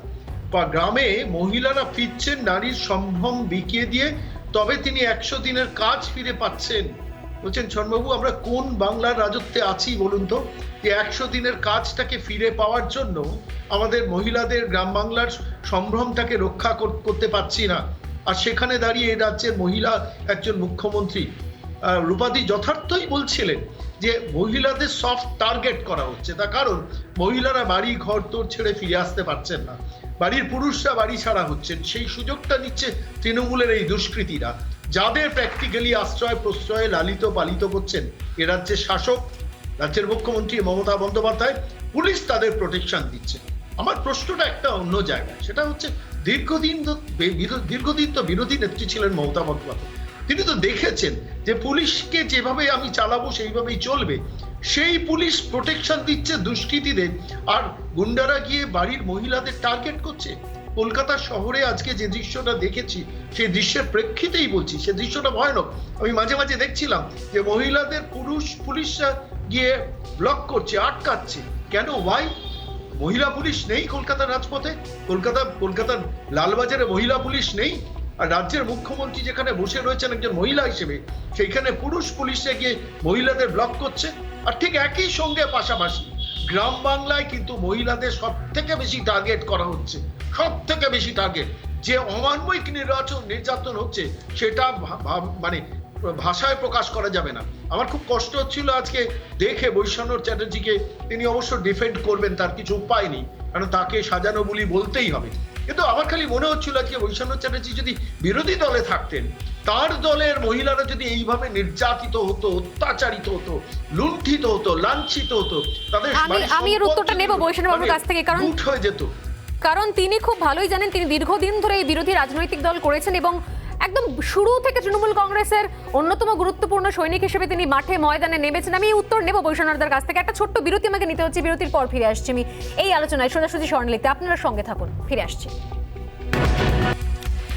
গ্রামে মহিলারা ফিরছেন নারীর সম্ভ্রম বিকিয়ে দিয়ে, তবে তিনি 100 দিনের কাজ ফিরে পাচ্ছেন। বলছেন, শর্মাবু আমরা কোন বাংলার রাজত্বে আছি বলুন তো, যে 100 দিনের কাজটাকে ফিরে পাওয়ার জন্য আমাদের মহিলাদের গ্রাম বাংলার সম্ভ্রমটাকে রক্ষা করতে পারছি না। আর সেখানে দাঁড়িয়ে এই রাজ্যের মহিলা একজন মুখ্যমন্ত্রী রূপাদি যথার্থই বলছিলেন যে মহিলাদের সফট টার্গেট করা হচ্ছে। তার কারণ মহিলারা বাড়ি ঘর তোর ছেড়ে ফিরে আসতে পারছেন না, বাড়ির পুরুষরা বাড়ি ছাড়া হচ্ছেন। সেই সুযোগটা নিচ্ছে তৃণমূলের এই দুষ্কৃতীরা, যাদের প্র্যাকটিক্যালি আশ্রয় প্রশ্রয়ে লালিত পালিত করছেন এ রাজ্যের শাসক, রাজ্যের মুখ্যমন্ত্রী মমতা বন্দ্যোপাধ্যায়। পুলিশ তাদের প্রোটেকশন দিচ্ছে। আমার প্রশ্নটা একটা অন্য জায়গায়, সেটা হচ্ছে দীর্ঘদিন তো বিরোধী নেত্রী ছিলেন মমতা বন্দ্যোপাধ্যায়। তিনি তো দেখেছেন যে পুলিশকে যেভাবে আমি চালাবো সেইভাবেই চলবে। সেই পুলিশ প্রোটেকশন দিচ্ছে দুষ্কৃতীদের, আর গুন্ডারা গিয়ে বাড়ির মহিলাদের টার্গেট করছে। কলকাতা শহরে আজকে যে দৃশ্যটা দেখেছি, সেই দৃশ্যের প্রেক্ষিতেই বলছি, সে দৃশ্যটা ভয়ানক। আমি মাঝে মাঝে দেখছিলাম যে মহিলাদের পুলিশরা গিয়ে ব্লক করছে, আটকাচ্ছে। কেন? ওয়াই? মহিলা পুলিশ নেই কলকাতার রাজপথে? কলকাতার লালবাজারে মহিলা পুলিশ নেই? আর রাজ্যের মুখ্যমন্ত্রী যেখানে বসে রয়েছেন একজন মহিলা হিসেবে, সেইখানে পুলিশে গিয়ে মহিলাদের ব্লক করছে। আর ঠিক একই সঙ্গে পাশাপাশি গ্রাম বাংলায় কিন্তু মহিলাদের সব থেকে বেশি টার্গেট করা হচ্ছে, সব থেকে বেশি টার্গেট। যে অমানবিক নির্যাতন হচ্ছে সেটা মানে ভাষায় প্রকাশ করা যাবে না। আমার খুব কষ্ট হচ্ছিল আজকে দেখে বৈষ্ণব চ্যাটার্জিকে। তিনি অবশ্য ডিফেন্ড করবেন, তার কিছু উপায় নেই, কারণ তাকে সাজানো বলি বলতেই হবে। কিন্তু আমার খালি মনে হচ্ছিল আজকে বৈষ্ণব চ্যাটার্জি যদি বিরোধী দলে থাকতেন, তার দলের মহিলারা যদি এইভাবে নির্যাতিত হতো, অত্যাচারিত হতো, লুণ্ঠিত হতো, লাঞ্ছিত হতো, তাদের আমি এর উত্তরটা নেব বৈষ্ণব বাবুর কাছ থেকে, কারণ লুট হয়ে যেত। কারণ তিনি খুব ভালোই জানেন, তিনি দীর্ঘদিন ধরে এই বিরোধী রাজনৈতিক দল করেছেন এবং একদম শুরু থেকে তৃণমূল কংগ্রেসের অন্যতম গুরুত্বপূর্ণ সৈনিক হিসেবে তিনি মাঠে ময়দানে নেমেছেন। আমি উত্তর নেব বৈষ্ণবদার কাছ থেকে। একটা ছোট্ট বিরতি আমাকে নিতে হচ্ছে, বিরতির পর ফিরে আসছি আমি এই আলোচনায় সোজাসুজি স্বর্ণালীতে। আপনারা সঙ্গে থাকুন, ফিরে আসছি।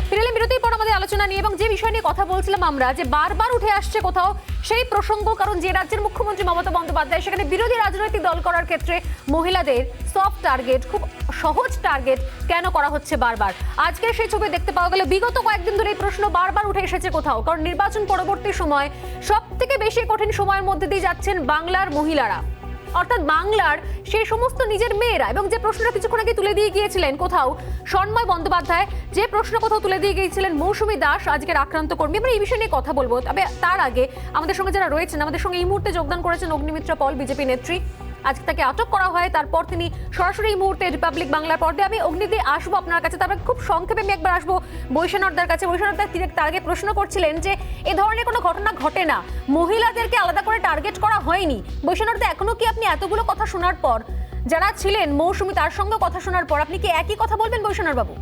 ফিরে বিরতির পর আমাদের আলোচনা নিয়ে এবং যে বিষয় নিয়ে কথা বলছিলাম আমরা, যে বারবার উঠে আসছে কোথাও সেই প্রসঙ্গ, কারণ যে রাজ্যের মুখ্যমন্ত্রী মমতা বন্দ্যোপাধ্যায় সেখানে বিরোধী রাজনৈতিক দল করার ক্ষেত্রে মহিলাদের সফট টার্গেট, খুব সহজ টার্গেট কেন করা হচ্ছে বারবার। আজকে সেই ছবি দেখতে পাওয়া গেল। বিগত কয়েকদিন ধরে এই প্রশ্ন বারবার উঠে এসেছে কোথাও, কারণ নির্বাচন পরবর্তী সময় সব থেকে বেশি কঠিন সময়ের মধ্যে দিয়ে যাচ্ছেন বাংলার মহিলারা। অর্থাৎ বাংলার সেই সমস্ত নিজের মেয়েরা। এবং যে প্রশ্নটা কিছুক্ষণ আগে তুলে দিয়ে গিয়েছিলেন কোথাও সন্ময় বন্দ্যোপাধ্যায়, যে প্রশ্ন কোথাও তুলে দিয়ে গিয়েছিলেন মৌসুমী দাস, আজকের আক্রান্ত কর্মী। আমরা এই বিষয় নিয়ে কথা বলবো, তবে তার আগে আমাদের সঙ্গে যারা রয়েছেন, আমাদের সঙ্গে এই মুহূর্তে যোগদান করেছেন অগ্নিমিত্রা পল, বিজেপি নেত্রী। আজকে তাকে আটক করা হয়, তারপর তিনি সরাসরি এই মুহূর্তে রিপাবলিক বাংলার পর্দায়। আমি অগ্নিদি আসবো আপনার কাছে, তারপরে খুব সংক্ষেপে আমি একবার আসবো বৈশানরদার কাছে। বৈশানরদার তিনি তার আগে প্রশ্ন করছিলেন যে এ ধরনের কোনো ঘটনা ঘটে না, মহিলাদেরকে আলাদা করে টার্গেট করা হয়নি। বৈশানরদা, এখনো কি আপনি এতগুলো কথা শোনার পর, যারা ছিলেন মৌসুমী তার সঙ্গে কথা শোনার পর, আপনি কি একই কথা বলবেন বৈশানর বাবু?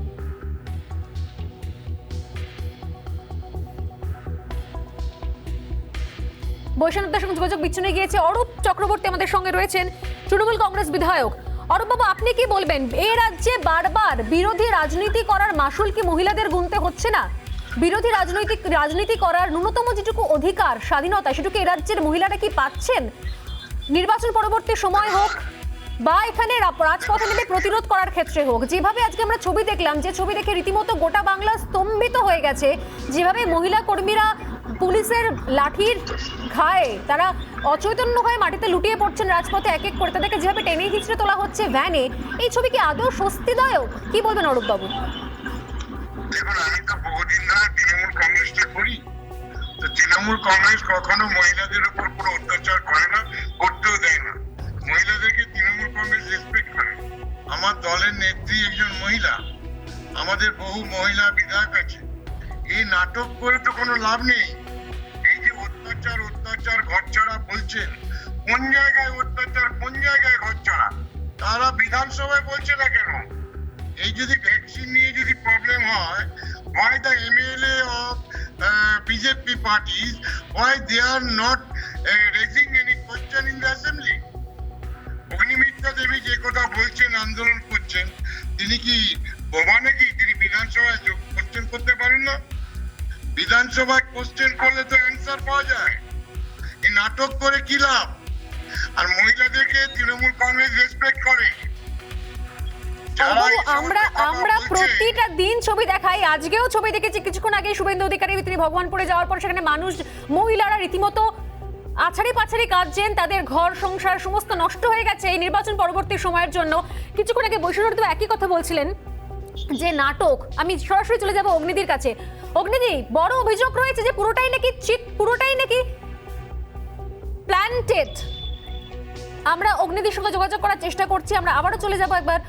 বৈশানরদার সঙ্গে যোগাযোগ বিচ্ছিন্ন গিয়েছে। অরূপ চক্রবর্তী আমাদের সঙ্গে রয়েছেন, তৃণমূল কংগ্রেস বিধায়ক। অরূপ বাবু, আপনি কি বলবেন, এই রাজ্যে বারবার বিরোধী রাজনীতি করার মাসুল কি মহিলাদের গুনতে হচ্ছে না? বিরোধী রাজনীতি করার ন্যূনতম যেটুকু অধিকার, স্বাধীনতা, সেটুকু এই রাজ্যের মহিলারা কি পাচ্ছেন? নির্বাচন পরবর্তী সময় হোক বা এখানে রাজপথে নেমে প্রতিরোধ করার ক্ষেত্রে হোক, যেভাবে আজকে আমরা ছবি দেখলাম, যে ছবি দেখে রীতিমতো গোটা বাংলা স্তম্ভিত হয়ে গেছে, যেভাবে মহিলা কর্মীরা পুলিশের লাঠির ঘায়ে তারা অচৈতন্য হয়ে মাটিতে লুটিয়ে পড়ছেন রাজপথে এক এক করে, তাদেরকে যেভাবে টেনে হিচড়ে তোলা হচ্ছে ভ্যানে, এই ছবি কি আদৌ স্বস্তিদায়ক? কি বলবেন অরূপ বাবু? দেখুন, আমি তো বহুদিন ধরে তৃণমূল কংগ্রেসটা করি, তো তৃণমূল কংগ্রেস কখনো মহিলাদের উপর কোনো অত্যাচার করে না, করতেও দেয় না। মহিলাদেরকে তৃণমূল কংগ্রেস রেসপেক্ট করে। আমার দলের নেত্রী একজন মহিলা, আমাদের বহু মহিলা বিধায়ক আছে। এই নাটক করে তো কোনো লাভ নেই। এই যে অত্যাচার ঘরছাড়া বলছেন, কোন জায়গায় অত্যাচার, কোন জায়গায় ঘরছাড়া, তারা বিধানসভায় বলছে না কেন? এই যদি ভ্যাকসিন নিয়ে যদি প্রবলেম হয়, why the MLA of BJP parties, why they are not raising any question in the assembly? Agnimitra দেবী যে কথা বলছেন, আন্দোলন করছেন, তিনি কি বোমা নাকি? তিনি বিধানসভায় কোশ্চেন করতে পারেন না? বিধানসভায় কোশ্চেন করলে তো অ্যান্সার পাওয়া যায়। এই নাটক করে কি লাভ? আর মহিলাদেরকে তৃণমূল কংগ্রেস রেসপেক্ট করে। আমরা প্রতিটা দিন ছবি দেখাই, আজকেও ছবি দেখেছি কিছুক্ষণ আগে শুভেন্দু অধিকারী, তিনি ভগবানপুরে যাওয়ার পর সেখানে মানুষ, মহিলারা রীতিমতো আছাড়ি পাছাড়ি কাঁদছেন, তাদের ঘর সংসার সমস্ত নষ্ট হয়ে গেছে এই নির্বাচন পরবর্তী সময়ের জন্য। কিছুক্ষণ আগে বৈষ্ণব একই কথা বলছিলেন যে নাটক। আমি সরাসরি চলে যাব অগ্নিদির কাছে। অগ্নিদি, বড় অভিযোগ রয়েছে যে পুরোটাই নাকি প্ল্যান্টেড। আমরা অগ্নিদির সঙ্গে যোগাযোগ করার চেষ্টা করছি। আমরা আবারও চলে যাব একবার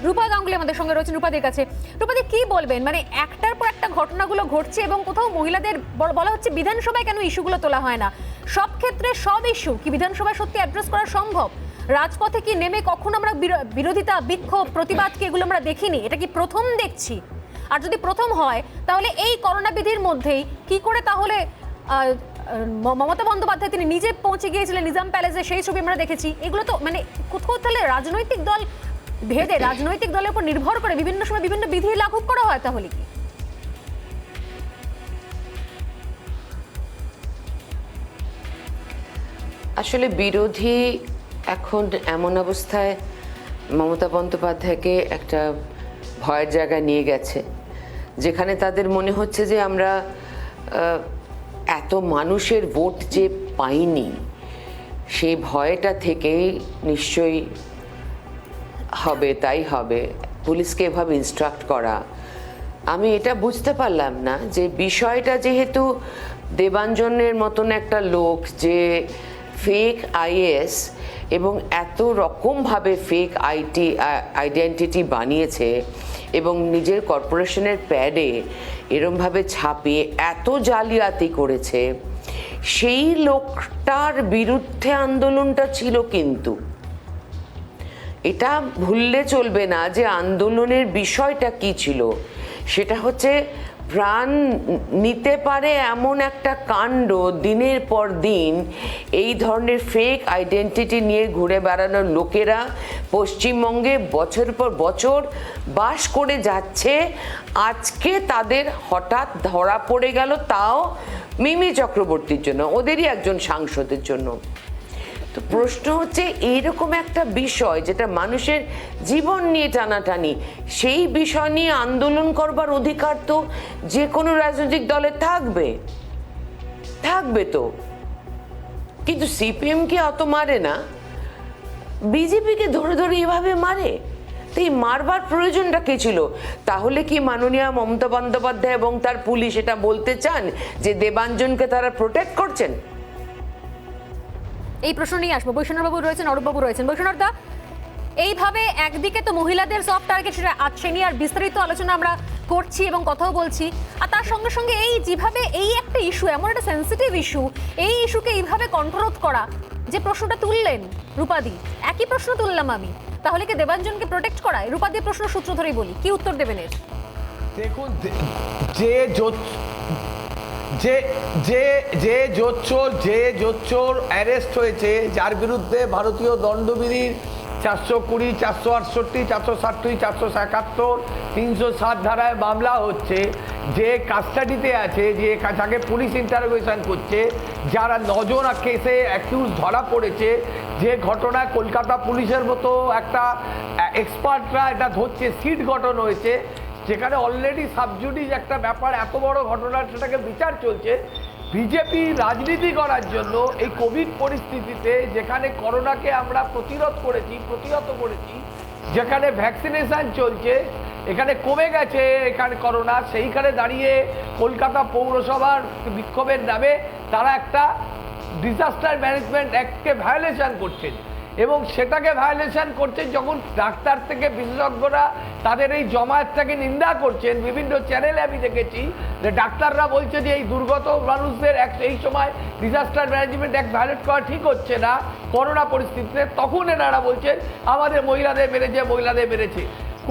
রূপা গাঙ্গুলি আমাদের সঙ্গে রয়েছেন, রূপাদির কাছে। রূপাদি, কি বলবেন, মানে একটার পর একটা ঘটনাগুলো ঘটছে এবং কোথাও মহিলাদের বলা হচ্ছে বিধানসভায় কেন ইস্যুগুলো তোলা হয় না? সব ক্ষেত্রে সব ইস্যু কি বিধানসভায় সত্যি অ্যাড্রেস করা সম্ভব? রাজপথে কি নেমে কখন আমরা বিরোধিতা, বিক্ষোভ, প্রতিবাদ কি এগুলো আমরা দেখিনি? এটা কি প্রথম দেখছি? আর যদি প্রথম হয় তাহলে এই করোনা বিধির মধ্যেই কি করে তাহলে মমতা বন্দ্যোপাধ্যায় তিনি নিজে পৌঁছে গিয়েছিলেন নিজাম প্যালেসে, সেই ছবি আমরা দেখেছি। এগুলো তো মানে কোথাও তাহলে রাজনৈতিক দল ভেদে, রাজনৈতিক দলের উপর নির্ভর করে বিভিন্ন সময় বিভিন্ন বিধি লাঘব করা হয়, তাহলে কি? আসলে বিরোধী এখন এমন অবস্থায় মমতা বন্দ্যোপাধ্যায়কে একটা ভয়ের জায়গায় নিয়ে গেছে, যেখানে তাদের মনে হচ্ছে যে আমরা এত মানুষের ভোট যে পাইনি, সেই ভয়টা থেকেই নিশ্চয়ই হবে, তাই হবে, পুলিশকে এভাবে ইনস্ট্রাক্ট করা। আমি এটা বুঝতে পারলাম না যে বিষয়টা যেহেতু দেবাঞ্জনের মতন একটা লোক যে ফেক আইএস এবং এত রকমভাবে ফেক আইডেন্টিটি বানিয়েছে এবং নিজের কর্পোরেশনের প্যাডে এরমভাবে ছাপিয়ে এত জালিয়াতি করেছে, সেই লোকটার বিরুদ্ধে আন্দোলনটা ছিল। কিন্তু এটা ভুললে চলবে না যে আন্দোলনের বিষয়টা কি ছিল। সেটা হচ্ছে প্রাণ নিতে পারে এমন একটা কাণ্ড, দিনের পর দিন এই ধরনের ফেক আইডেন্টিটি নিয়ে ঘুরে বেড়ানোর লোকেরা পশ্চিমবঙ্গে বছর পর বছর বাস করে যাচ্ছে। আজকে তাদের হঠাৎ ধরা পড়ে গেল, তাও মিমি চক্রবর্তীর জন্য, ওদেরই একজন সাংসদের জন্য। তো প্রশ্ন হচ্ছে, এইরকম একটা বিষয় যেটা মানুষের জীবন নিয়ে টানাটানি, সেই বিষয় নিয়ে আন্দোলন করবার অধিকার তো যে কোনো রাজনৈতিক দলে থাকবে তো। কিন্তু সিপিএম কি অত মারে না? বিজেপিকে ধরে ধরে এভাবে মারে? তো এই মারবার প্রয়োজনটা কে ছিল? তাহলে কি মাননীয় মমতা বন্দ্যোপাধ্যায় এবং তার পুলিশ এটা বলতে চান যে দেবাঞ্জনকে তারা প্রোটেক্ট করছেন? এই প্রশ্ন নিয়ে আসবো। বৈষ্ণব বাবু রয়েছেন, অরূপ বাবু রয়েছেন। বৈষ্ণব দা, এইভাবে একদিকে তো মহিলাদের সফট টার্গেট, সেটা আছে নিয়ে আর বিস্তারিত আলোচনা আমরা করছি এবং কথাও বলছি, আর তার সঙ্গে সঙ্গে এই যেভাবে এই একটা ইস্যু, এমন একটা সেন্সিটিভ ইস্যু, এই ইস্যুকে এইভাবে কন্ট্রোল করা, যে প্রশ্নটা তুললেন রূপাদি, একই প্রশ্ন তুললাম আমি, তাহলে কি দেবাঞ্জনকে প্রোটেক্ট করায়? রূপাদির প্রশ্ন সূত্র ধরেই বলি, কি উত্তর দেবেন এর? দেখুন, যে জোচ্চোর অ্যারেস্ট হয়েছে, যার বিরুদ্ধে ভারতীয় দণ্ডবিধির 420, 468, 460, 471, 307 ধারায় মামলা হচ্ছে, যে কাস্টাডিতে আছে, যে যাকে পুলিশ ইন্টারোগেশন করছে, যারা 9 জন কেসে অ্যাকিউজ ধরা পড়েছে, যে ঘটনা কলকাতা পুলিশের মতো একটা এক্সপার্টরা এটা ধরছে, সিট গঠন হয়েছে, যেখানে অলরেডি সাবজুডিস একটা ব্যাপার, এত বড় ঘটনা, সেটাকে বিচার চলছে। বিজেপি রাজনীতি করার জন্য এই কোভিড পরিস্থিতিতে, যেখানে করোনাকে আমরা প্রতিহত করেছি, যেখানে ভ্যাকসিনেশন চলছে, এখানে কমে গেছে এখানে করোনা, সেইখানে দাঁড়িয়ে কলকাতা পৌরসভার বিক্ষোভের নামে তারা একটা ডিজাস্টার ম্যানেজমেন্ট অ্যাক্টকে ভায়োলেশন করছেন, এবং সেটাকে ভায়োলেশন করছেন যখন ডাক্তার থেকে বিশেষজ্ঞরা তাদের এই জমায়েতটাকে নিন্দা করছেন। বিভিন্ন চ্যানেলে আমি দেখেছি যে ডাক্তাররা বলছে যে এই দুর্গত মানুষদের এই সময় ডিজাস্টার ম্যানেজমেন্ট অ্যাক্ট ভায়োলেট করা ঠিক হচ্ছে না করোনা পরিস্থিতিতে। তখন এনারা বলছেন আমাদের মহিলাদের মেরেছে।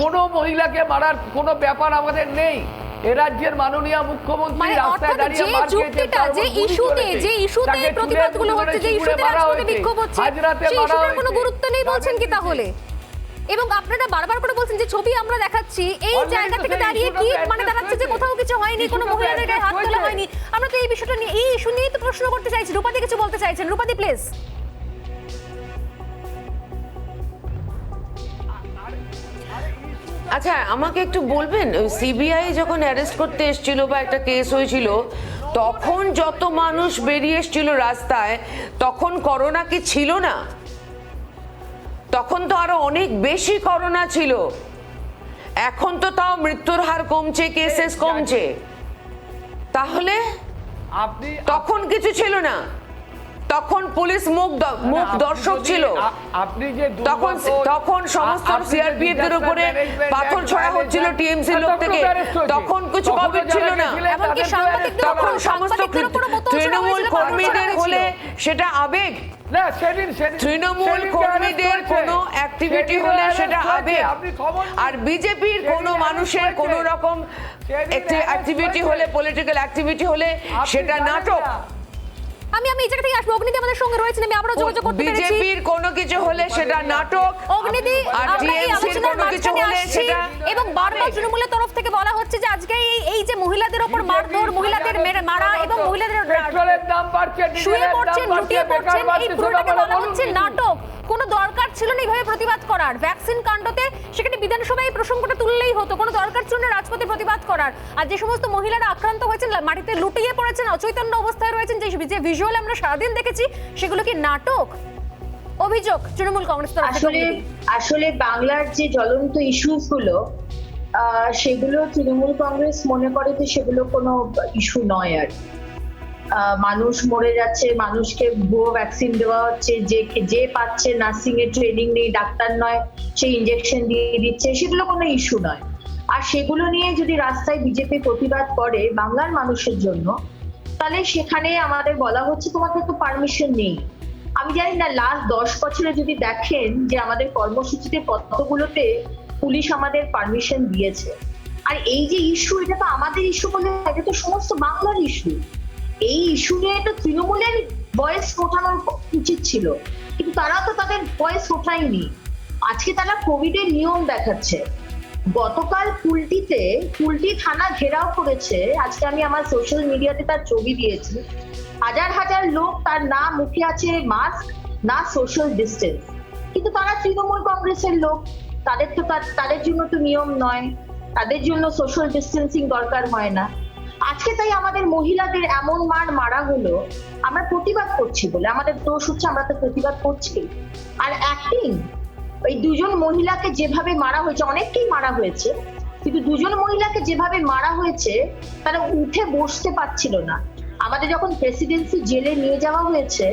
কোনো মহিলাকে মারার কোনো ব্যাপার আমাদের নেই। এ রাজ্যের মাননীয় মুখ্যমন্ত্রী রাস্তায় দাঁড়িয়ে মার খেয়েছে, যে ইস্যুতে প্রতিবাদগুলো হচ্ছে, যে ইস্যুতে রাজপথে বিক্ষোভ হচ্ছে, সেই ইস্যুটার কোনো গুরুত্ব নেই বলছেন কি তাহলে? এবং আপনারা বারবার করে বলছেন যে ছবি আমরা দেখাচ্ছি, এই জায়গা থেকে দাঁড়িয়ে কি মানে দাঁড়াচ্ছে যে কোথাও কিছু হয়নি, কোনো মহিলাদের গায়ে হাত তোলা হয়নি। আমরা তো এই বিষয়টা নিয়ে, এই ইস্যু নিয়েই তো প্রশ্ন করতে চাইছি। রূপাদি কিছু বলতে চাইছেন, রূপাদি প্লিজ। আচ্ছা, আমাকে একটু বলবেন, সিবিআই যখন অ্যারেস্ট করতে এসেছিল বা একটা কেস হয়েছিল, তখন যত মানুষ বেরিয়ে এসেছিল রাস্তায়, তখন করোনা কি ছিল না? তখন তো আরো অনেক বেশি করোনা ছিল। এখন তো তাও মৃত্যুর হার কমছে, কেসেস কমছে, তাহলে তখন কিছু ছিল না? তখন পুলিশ মুখ দর্শক ছিল, তখন সমস্ত সিআরপিএফ এর উপরে পাথর ছড়া হচ্ছিল টিএমসি লোক থেকে, তখন কিছু কোভিড ছিল না। তখন সমস্ত তৃণমূল কর্মীদের হলে সেটা আবেগ, তৃণমূল কর্মীদের কোনো অ্যাক্টিভিটি হলে সেটা আবেগ, আর বিজেপির কোনো মানুষের কোনো রকম অ্যাক্টিভিটি হলে, পলিটিক্যাল অ্যাক্টিভিটি হলে সেটা নাটক। আমি এই জায়গা থেকে আসবো। অগ্নিদি আমাদের সঙ্গে রয়েছেন, আমি আবারও যোগাযোগ করতে পেরেছি। বিজেপির কোনো কিছু হলে সেটা নাটক, অগ্নিদি আমরা এই আলোচনার মাঝখানে আসছি, এবং বারবার তৃণমূলের তরফ থেকে বলা হচ্ছে যে আজকে এই যে মহিলাদের ওপর মারধর, মহিলাদের মারা এবং মহিলাদের পেট্রোলের দাম বাড়ছে, শুয়ে পড়ছেন, লুটিয়ে পড়ছেন, এই পুরোটাকে বলা হচ্ছে নাটক। কোনো দরকার ছিল না এইভাবে প্রতিবাদ করার। ভ্যাকসিন কাণ্ডতে সেখানে বিধানসভায় এই প্রসঙ্গটা তুললেই হতো, কোনো দরকার ছিল না রাজপথে প্রতিবাদ করার। আর যে সমস্ত মহিলারা আক্রান্ত হয়েছেন, মাটিতে লুটিয়ে পড়েছেন, অচৈতন্য অবস্থায় রয়েছেন, যে ভিজুয়াল আমরা সারাদিন দেখেছি, সেগুলো কি নাটক? অভিযোগ তৃণমূল কংগ্রেস তরফ থেকে। আসলে বাংলার যে জ্বলন্ত ইস্যুস গুলো, সেগুলো তৃণমূল কংগ্রেস মনে করে যে সেগুলো কোনো ইস্যু নয়। আর মানুষ মরে যাচ্ছে, মানুষকে ভুয়ো ভ্যাকসিন দেওয়া হচ্ছে, যে পাচ্ছে নার্সিং এর ট্রেনিং নেই, ডাক্তার নয়, সেই ইনজেকশন দিয়ে দিচ্ছে, সেগুলো কোনো ইস্যু নয়। আর সেগুলো নিয়ে যদি রাস্তায় বিজেপি প্রতিবাদ করে বাংলার মানুষের জন্য, তাহলে সেখানে আমাদের বলা হচ্ছে তোমাদের তো পারমিশন নেই। আমি জানি না লাস্ট 10 বছরে যদি দেখেন যে আমাদের কর্মসূচিতে কতগুলোতে পুলিশ আমাদের পারমিশন দিয়েছে। আর এই যে ইস্যু, এটা তো আমাদের ইস্যু বলে, এটা তো সমস্ত বাংলার ইস্যু। এই ইস্যু নিয়ে তো তৃণমূলের ভয়েস ওঠানো উচিত ছিল, কিন্তু তারা তো তাদের ভয়েস ওঠায়নি। আজকে তারা কোভিডের নিয়ম দেখাচ্ছে। গতকাল কুলটি থানা ঘেরাও করেছে। আজকে আমি আমার সোশ্যাল মিডিয়াতে তার ছবি দিয়েছি। হাজার হাজার লোক, তার না মুখে আছে মাস্ক, না সোশ্যাল ডিস্টেন্স, কিন্তু তারা তৃণমূল কংগ্রেসের লোক। তাদের জন্য তো নিয়ম নয়, তাদের জন্য সোশ্যাল ডিস্টেন্সিং দরকার হয় না। আজকে তাই আমাদের মহিলাদের এমন মারা হলো, আমরা প্রতিবাদ করছি বলে আমাদের দোষ হচ্ছে, আমরা তো প্রতিবাদ করছি। আর অ্যাক্টিং, ওই দুজন মহিলাকে যেভাবে মারা হয়েছে, অনেককেই মারা হয়েছে, কিন্তু দুজন মহিলাকে যেভাবে মারা হয়েছে তারা উঠে বসতে পারছিল না। আমাদের যখন প্রেসিডেন্সি জেলে নিয়ে যাওয়া হয়েছে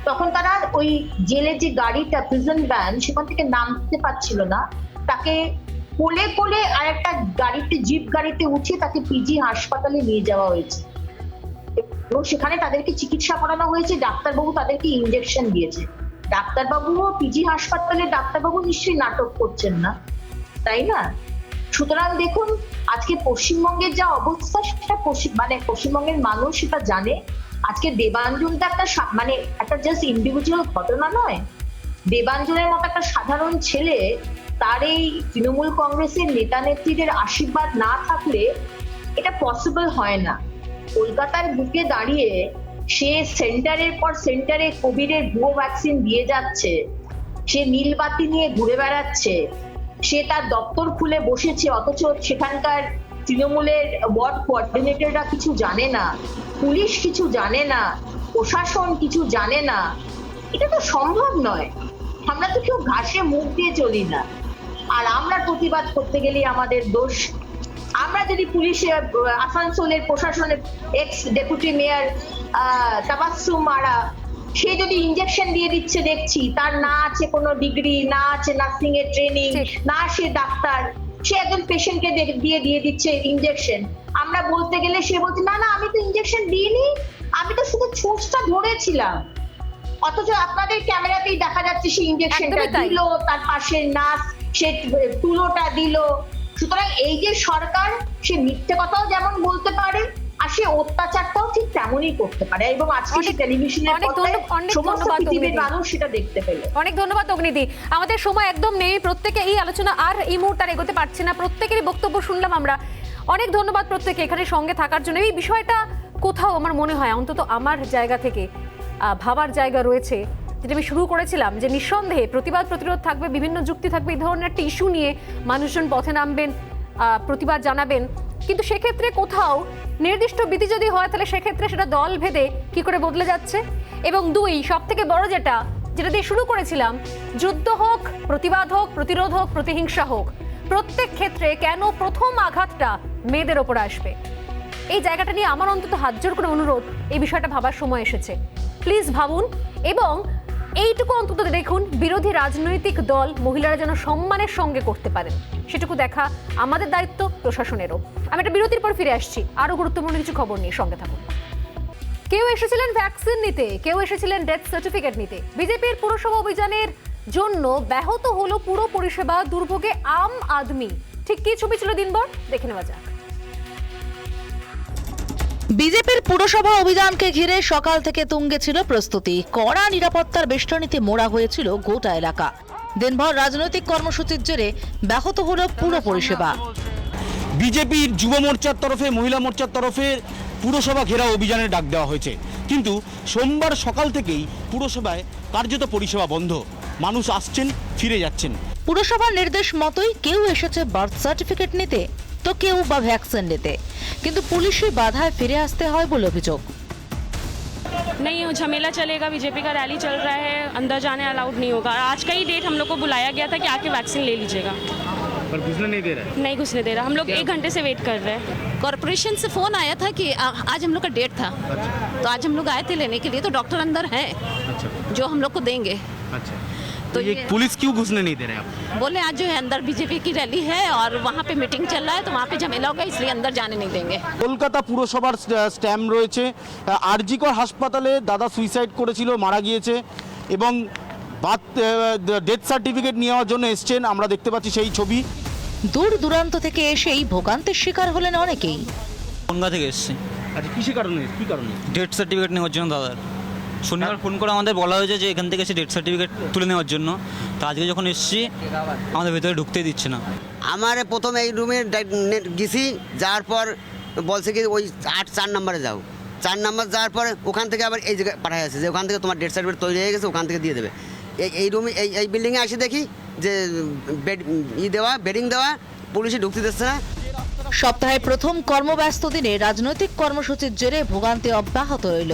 তখন তারা ওই জেলের যে গাড়িটা, প্রিজন ভ্যান, সেখান থেকে নামতে পারছিল না, তাকে কোলে কোলে আর একটা গাড়িতে, জিপ গাড়িতে উঠিয়ে তাকে পিজি হাসপাতালে নিয়ে যাওয়া হয়েছে এবং সেখানে তাদেরকে চিকিৎসা করানো হয়েছে। ডাক্তারবাবু তাদেরকে ইনজেকশন দিয়েছে। ডাক্তারবাবুও, পিজি হাসপাতালে ডাক্তারবাবু নিশ্চয়ই নাটক করছেন না, তাই না? সুতরাং দেখুন, আজকে পশ্চিমবঙ্গের যা অবস্থা সেটা পশ্চিমবঙ্গের মানুষ সেটা জানে। আজকে দেবাঞ্জনটা একটা জাস্ট ইন্ডিভিজুয়াল ঘটনা নয়। দেবাঞ্জনের মতো একটা সাধারণ ছেলে, তার এই তৃণমূল কংগ্রেসের নেতা নেত্রীদের আশীর্বাদ না থাকলে এটা পসিবল হয় না। কলকাতার বুকে দাঁড়িয়ে সে সেন্টারের পর সেন্টারে কোভিডের ভুয়ো ভ্যাকসিন দিয়ে যাচ্ছে, সে নীলবাতি নিয়ে ঘুরে বেড়াচ্ছে, সে তার দপ্তর খুলে বসেছে, অথচ সেখানকার তৃণমূলের ওয়ার্ড কোঅর্ডিনেটররা কিছু জানে না, পুলিশ কিছু জানে না, প্রশাসন কিছু জানে না। এটা তো সম্ভব নয়। আমরা তো কেউ ঘাসে মুখ দিয়ে চলি না। আর আমরা প্রতিবাদ করতে গেলে আমাদের দোষ। আমরা যদি পুলিশের, আসানসোলের প্রশাসনের এক্স ডেপুটি মেয়র তাবাসসুম আরা, সে যদি ইনজেকশন দিয়ে দিচ্ছে দেখছি, তার না আছে কোনো ডিগ্রি, না আছে নার্সিং এর ট্রেনিং, না সে ডাক্তার, সে একজন পেশেন্টকে দিয়ে দিচ্ছে ইনজেকশন। আমরা বলতে গেলে সে বলছে না আমি তো ইনজেকশন দিইনি, আমি তো শুধু ছুঁচটা ধরেছিলাম। অথচ আপনাদের ক্যামেরাতেই দেখা যাচ্ছে সে ইনজেকশনটা দিল, তার পাশের নার্স সে তুলোটা দিল। সুতরাং এই যে সরকার, সে মিথ্যে কথাও যেমন বলতে পারে আর সে অত্যাচারটাও ঠিক তেমনই করতে পারে, এবং আজকে সে টেলিভিশনের পর্দায় সমস্ত পৃথিবীর মানুষ সেটা দেখতে পেল। অনেক ধন্যবাদ অগ্নিদি। আমাদের সময় একদম নেই, প্রত্যেকে এই আলোচনা আর এই মুহূর্তে আর এগোতে পারছি না, প্রত্যেকেরই বক্তব্য শুনলাম আমরা। অনেক ধন্যবাদ প্রত্যেকে এখানে সঙ্গে থাকার জন্য। এই বিষয়টা কোথাও আমার মনে হয়, অন্তত আমার জায়গা থেকে ভাবার জায়গা রয়েছে, যেটা আমি শুরু করেছিলাম, যে নিঃসন্দেহে প্রতিবাদ প্রতিরোধ থাকবে, বিভিন্ন যুক্তি থাকবে, এই ধরনের একটা ইস্যু নিয়ে মানুষজন পথে নামবেন, প্রতিবাদ জানাবেন, কিন্তু সেক্ষেত্রে কোথাও নির্দিষ্ট বিধি যদি হয় তাহলে সেক্ষেত্রে সেটা দল ভেদে কি করে বদলে যাচ্ছে। এবং দুই, সব থেকে বড় যেটা দিয়ে শুরু করেছিলাম, যুদ্ধ হোক, প্রতিবাদ হোক, প্রতিরোধ হোক, প্রতিহিংসা হোক, প্রত্যেক ক্ষেত্রে কেন প্রথম আঘাতটা মেয়েদের ওপর আসবে, এই জায়গাটা নিয়ে আমার অন্তত হাত জোর করে অনুরোধ, এই বিষয়টা ভাবার সময় এসেছে। প্লিজ ভাবুন এবং এইটুকু অন্তত দেখুন, বিরোধী রাজনৈতিক দল মহিলারা যেন সম্মানের সঙ্গে করতে পারেন, সেটুকু দেখা আমাদের দায়িত্ব, প্রশাসনেরও। আমি একটা বিরতির পর ফিরে আসছি আরো গুরুত্বপূর্ণ কিছু খবর নিয়ে, সঙ্গে থাকুন। কেউ এসেছিলেন ভ্যাকসিন নিতে, কেউ এসেছিলেন ডেথ সার্টিফিকেট নিতে। বিজেপির পুরসভা অভিযানের জন্য ব্যাহত হলো পুরো পরিষেবা, দুর্ভোগে আম আদমি। ঠিক কি ছবি ছিল দিনভর, দেখে নেওয়া যাক। বিজেপির পুরসভা অভিযানকে ঘিরে সকাল থেকে তুঙ্গে ছিল প্রস্তুতি। কড়া নিরাপত্তার বেষ্টনীতে মোড়া হয়েছিল গোটা এলাকা। দিনভর রাজনৈতিক কর্মসূচির জেরে ব্যাহত হলো পুরো পরিষেবা। বিজেপির যুব মোর্চার তরফে, মহিলা মোর্চার তরফে পুরসভা ঘেরাও অভিযানের ডাক দেওয়া হয়েছে, কিন্তু সোমবার সকাল থেকেই পুরসভায় কার্যত পরিষেবা বন্ধ। মানুষ আসছেন, ফিরে যাচ্ছেন। পুরসভার নির্দেশ মতোই কেউ এসেছে বার্থ সার্টিফিকেট নিতে, তো কেউ বা ভ্যাকসিন নিতে, কিন্তু পুলিশি বাধায় ফিরে আসতে হয় বলে অভিযোগ। नहीं झमेला चलेगा, बीजेपी का रैली चल रहा है, अंदर जाने अलाउड नहीं होगा। आज का ही डेट हम लोग को बुलाया गया था कि आके वैक्सीन ले लीजिएगा, पर घुसने नहीं दे रहा है। नहीं घुसने दे रहा। हम लोग 1 घंटे से वेट कर रहे हैं। कॉर्पोरेशन से फोन आया था कि आज हम लोग का डेट था, तो आज हम लोग आए थे लेने के लिए, तो डॉक्टर अंदर हैं जो हम लोग को देंगे। अच्छा, तो ये पुलिस क्यों घुसने नहीं दे रहे आप? बोले आज जो है अंदर बीजेपी की रैली है और वहाँ पे मीटिंग चल रहा है, तो वहाँ पे झमेला होगा, इसलिए अंदर जाने नहीं देंगे। কলকাতা পুরসভার স্ট্যাম্প রয়েছে। আরজিকর হাসপাতালে দাদা সুইসাইড করেছিল, মারা গিয়েছে, এবং ডেথ সার্টিফিকেট নেওয়ার জন্য এসছেন, আমরা দেখতে পাচ্ছি সেই ছবি। দূর দূরান্ত থেকে এসেই ভোগান্তির শিকার হলেন অনেকেই। বনগা থেকে এসেছি। আচ্ছা, কিসের কারণে, কি কারণে? ডেথ সার্টিফিকেট নেওয়ার জন্য দাদার। শনিবার ফোন করে আমাদের বলা হয়েছে যে এখান থেকে এসে ডেথ সার্টিফিকেট তুলে নেওয়ার জন্য, তো আজকে যখন এসেছি আমাদের ভেতরে ঢুকতেই দিচ্ছে না। আমার প্রথমে এই রুমে গেছি, যাওয়ার পর বলছে কি ওই 4 নম্বরে যাও। 4 নম্বর যাওয়ার পরে ওখান থেকে আবার এই জায়গায় পাঠায় আছে যে ওখান থেকে তোমার ডেথ সার্টিফিকেট তৈরি হয়ে গেছে, ওখান থেকে দিয়ে দেবে। এই রুমে এই বিল্ডিংয়ে আসি দেখি যে বেডিং দেওয়া, পুলিশে ঢুকতে দিচ্ছে না। সপ্তাহের প্রথম কর্মব্যস্ত দিনে রাজনৈতিক কর্মসূচির জেরে ভোগান্তি অব্যাহত রইল।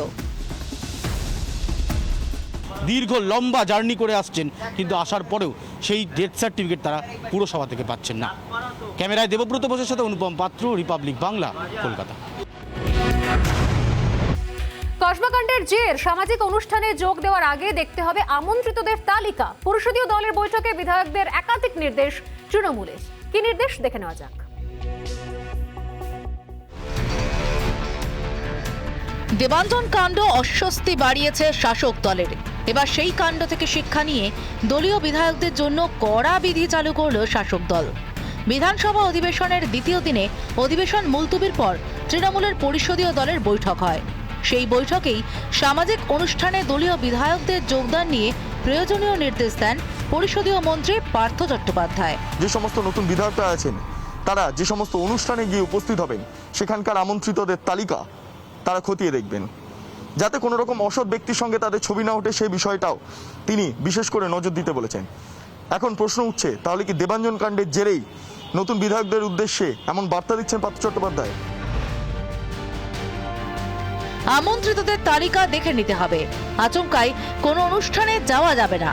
দীর্ঘ লম্বা জার্নি করে আসছেন, কিন্তু আসার পরেও সেই ডেথ সার্টিফিকেট তারা পুরসভা থেকে পাচ্ছেন না। ক্যামেরায় দেবব্রত বোসের সাথে অনুপম পাত্র, রিপাবলিক বাংলা, কলকাতা। কসবাকাণ্ডের জের সামাজিক অনুষ্ঠানে যোগ দেওয়ার আগে দেখতে হবে আমন্ত্রিতদের তালিকা। পরিষদীয় দলের বৈঠকে বিধায়কদের একাধিক নির্দেশ তৃণমূলের। কি নির্দেশ দেখে নেওয়া যাক। দেবাঞ্জন কাণ্ড অস্বস্তি বাড়িয়েছে শাসক দলের। এবার সেই কাণ্ড থেকে শিক্ষা নিয়ে দলীয় বিধায়কদের জন্য কড়া বিধি চালু করল শাসক দল। বিধানসভা অধিবেশনের দ্বিতীয় দিনে অধিবেশন মুলতুবির পর তৃণমূলের পরিষদীয় দলের বৈঠক হয়। সেই বৈঠকেই সামাজিক অনুষ্ঠানে দলীয় বিধায়কদের যোগদান নিয়ে প্রয়োজনীয় নির্দেশ দেন পরিষদীয় মন্ত্রী পার্থ চট্টোপাধ্যায়। যে সমস্ত নতুন বিধায়করা আছেন তারা যে সমস্ত অনুষ্ঠানে গিয়ে উপস্থিত হবেন সেখানকার আমন্ত্রিতদের তালিকা তারা খতিয়ে দেখবেন, যাতে কোনো রকম অসৎ ব্যক্তির সঙ্গে তাদের ছবি না ওঠে সেই বিষয়টাও তিনি বিশেষ করে নজর দিতে বলেছেন। এখন প্রশ্ন উঠছে, তাহলে কি দেবাঞ্জন কাণ্ডের জেরেই নতুন বিধায়কদের উদ্দেশ্যে এমন বার্তা দিচ্ছেন পার্থ চট্টোপাধ্যায়? আমন্ত্রিতদের তালিকা দেখে নিতে হবে। আচমকাই কোনো অনুষ্ঠানে যাওয়া যাবে না।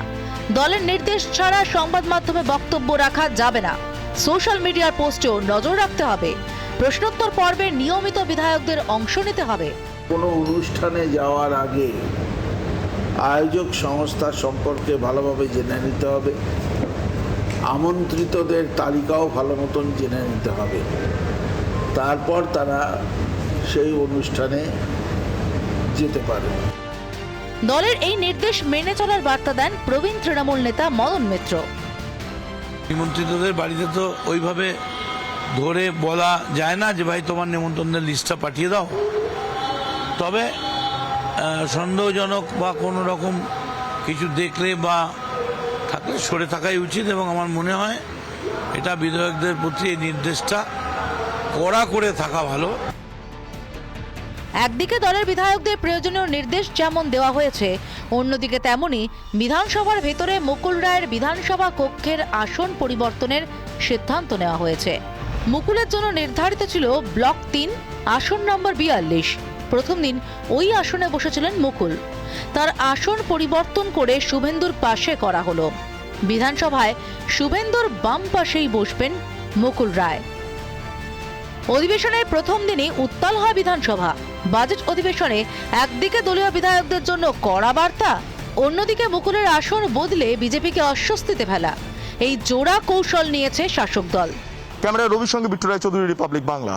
দলের নির্দেশ ছাড়া সংবাদ মাধ্যমে বক্তব্য রাখা যাবে না। সোশ্যাল মিডিয়ার পোস্টেও নজর রাখতে হবে। প্রশ্নোত্তর পর্বে নিয়মিত বিধায়কদের অংশ নিতে হবে। কোনো অনুষ্ঠানে যাওয়ার আগে আয়োজক সংস্থা সম্পর্কে ভালোভাবে জেনে নিতে হবে। আমন্ত্রিতদের তালিকাও ভালো মতন জেনে নিতে হবে। তারপর তারা সেই অনুষ্ঠানে যেতে পারে। দলের এই নির্দেশ মেনে চলার বার্তা দেন প্রবীণ তৃণমূল নেতা মদন মিত্র। নিমন্ত্রিতদের বাড়িতে তো ওইভাবে ধরে বলা যায় না যে ভাই তোমার নিমন্ত্রণের লিস্টটা পাঠিয়ে দাও, তবে সন্দেহজনক বা কোনো রকম কিছু দেখলে বা থাকলে সরে থাকাই উচিত। এবং আমার মনে হয় এটা বিধায়কদের প্রতি এই নির্দেশটা কড়া করে থাকা ভালো। একদিকে দলের বিধায়কদের প্রয়োজনীয় নির্দেশ যেমন দেওয়া হয়েছে, অন্যদিকে তেমনি বিধানসভার ভেতরে মুকুল রায়ের বিধানসভা কক্ষের আসন পরিবর্তনের সিদ্ধান্ত নেওয়া হয়েছে। মুকুলের জন্য নির্ধারিত ছিল ব্লক 3 আসন নম্বর 42। প্রথম দিন ওই আসনে বসেছিলেন মুকুল। তার আসন পরিবর্তন করে শুভেন্দুর পাশে করা হলো। বিধানসভায় শুভেন্দুর বাম পাশেই বসবেন মুকুল রায়। অধিবেশনের প্রথম দিনই উত্তাল হয় বিধানসভা। বাজেট অধিবেশনে একদিকে দলীয় বিধায়কদের জন্য কড়া বার্তা, অন্যদিকে মুকুলের আসন বদলে বিজেপিকে অস্বস্তিতে ফেলা। এই জোড়া কৌশল নিয়েছে শাসক দল। ক্যামেরায় রবির সঙ্গে বিট্টু রায় চৌধুরী, রিপাবলিক বাংলা।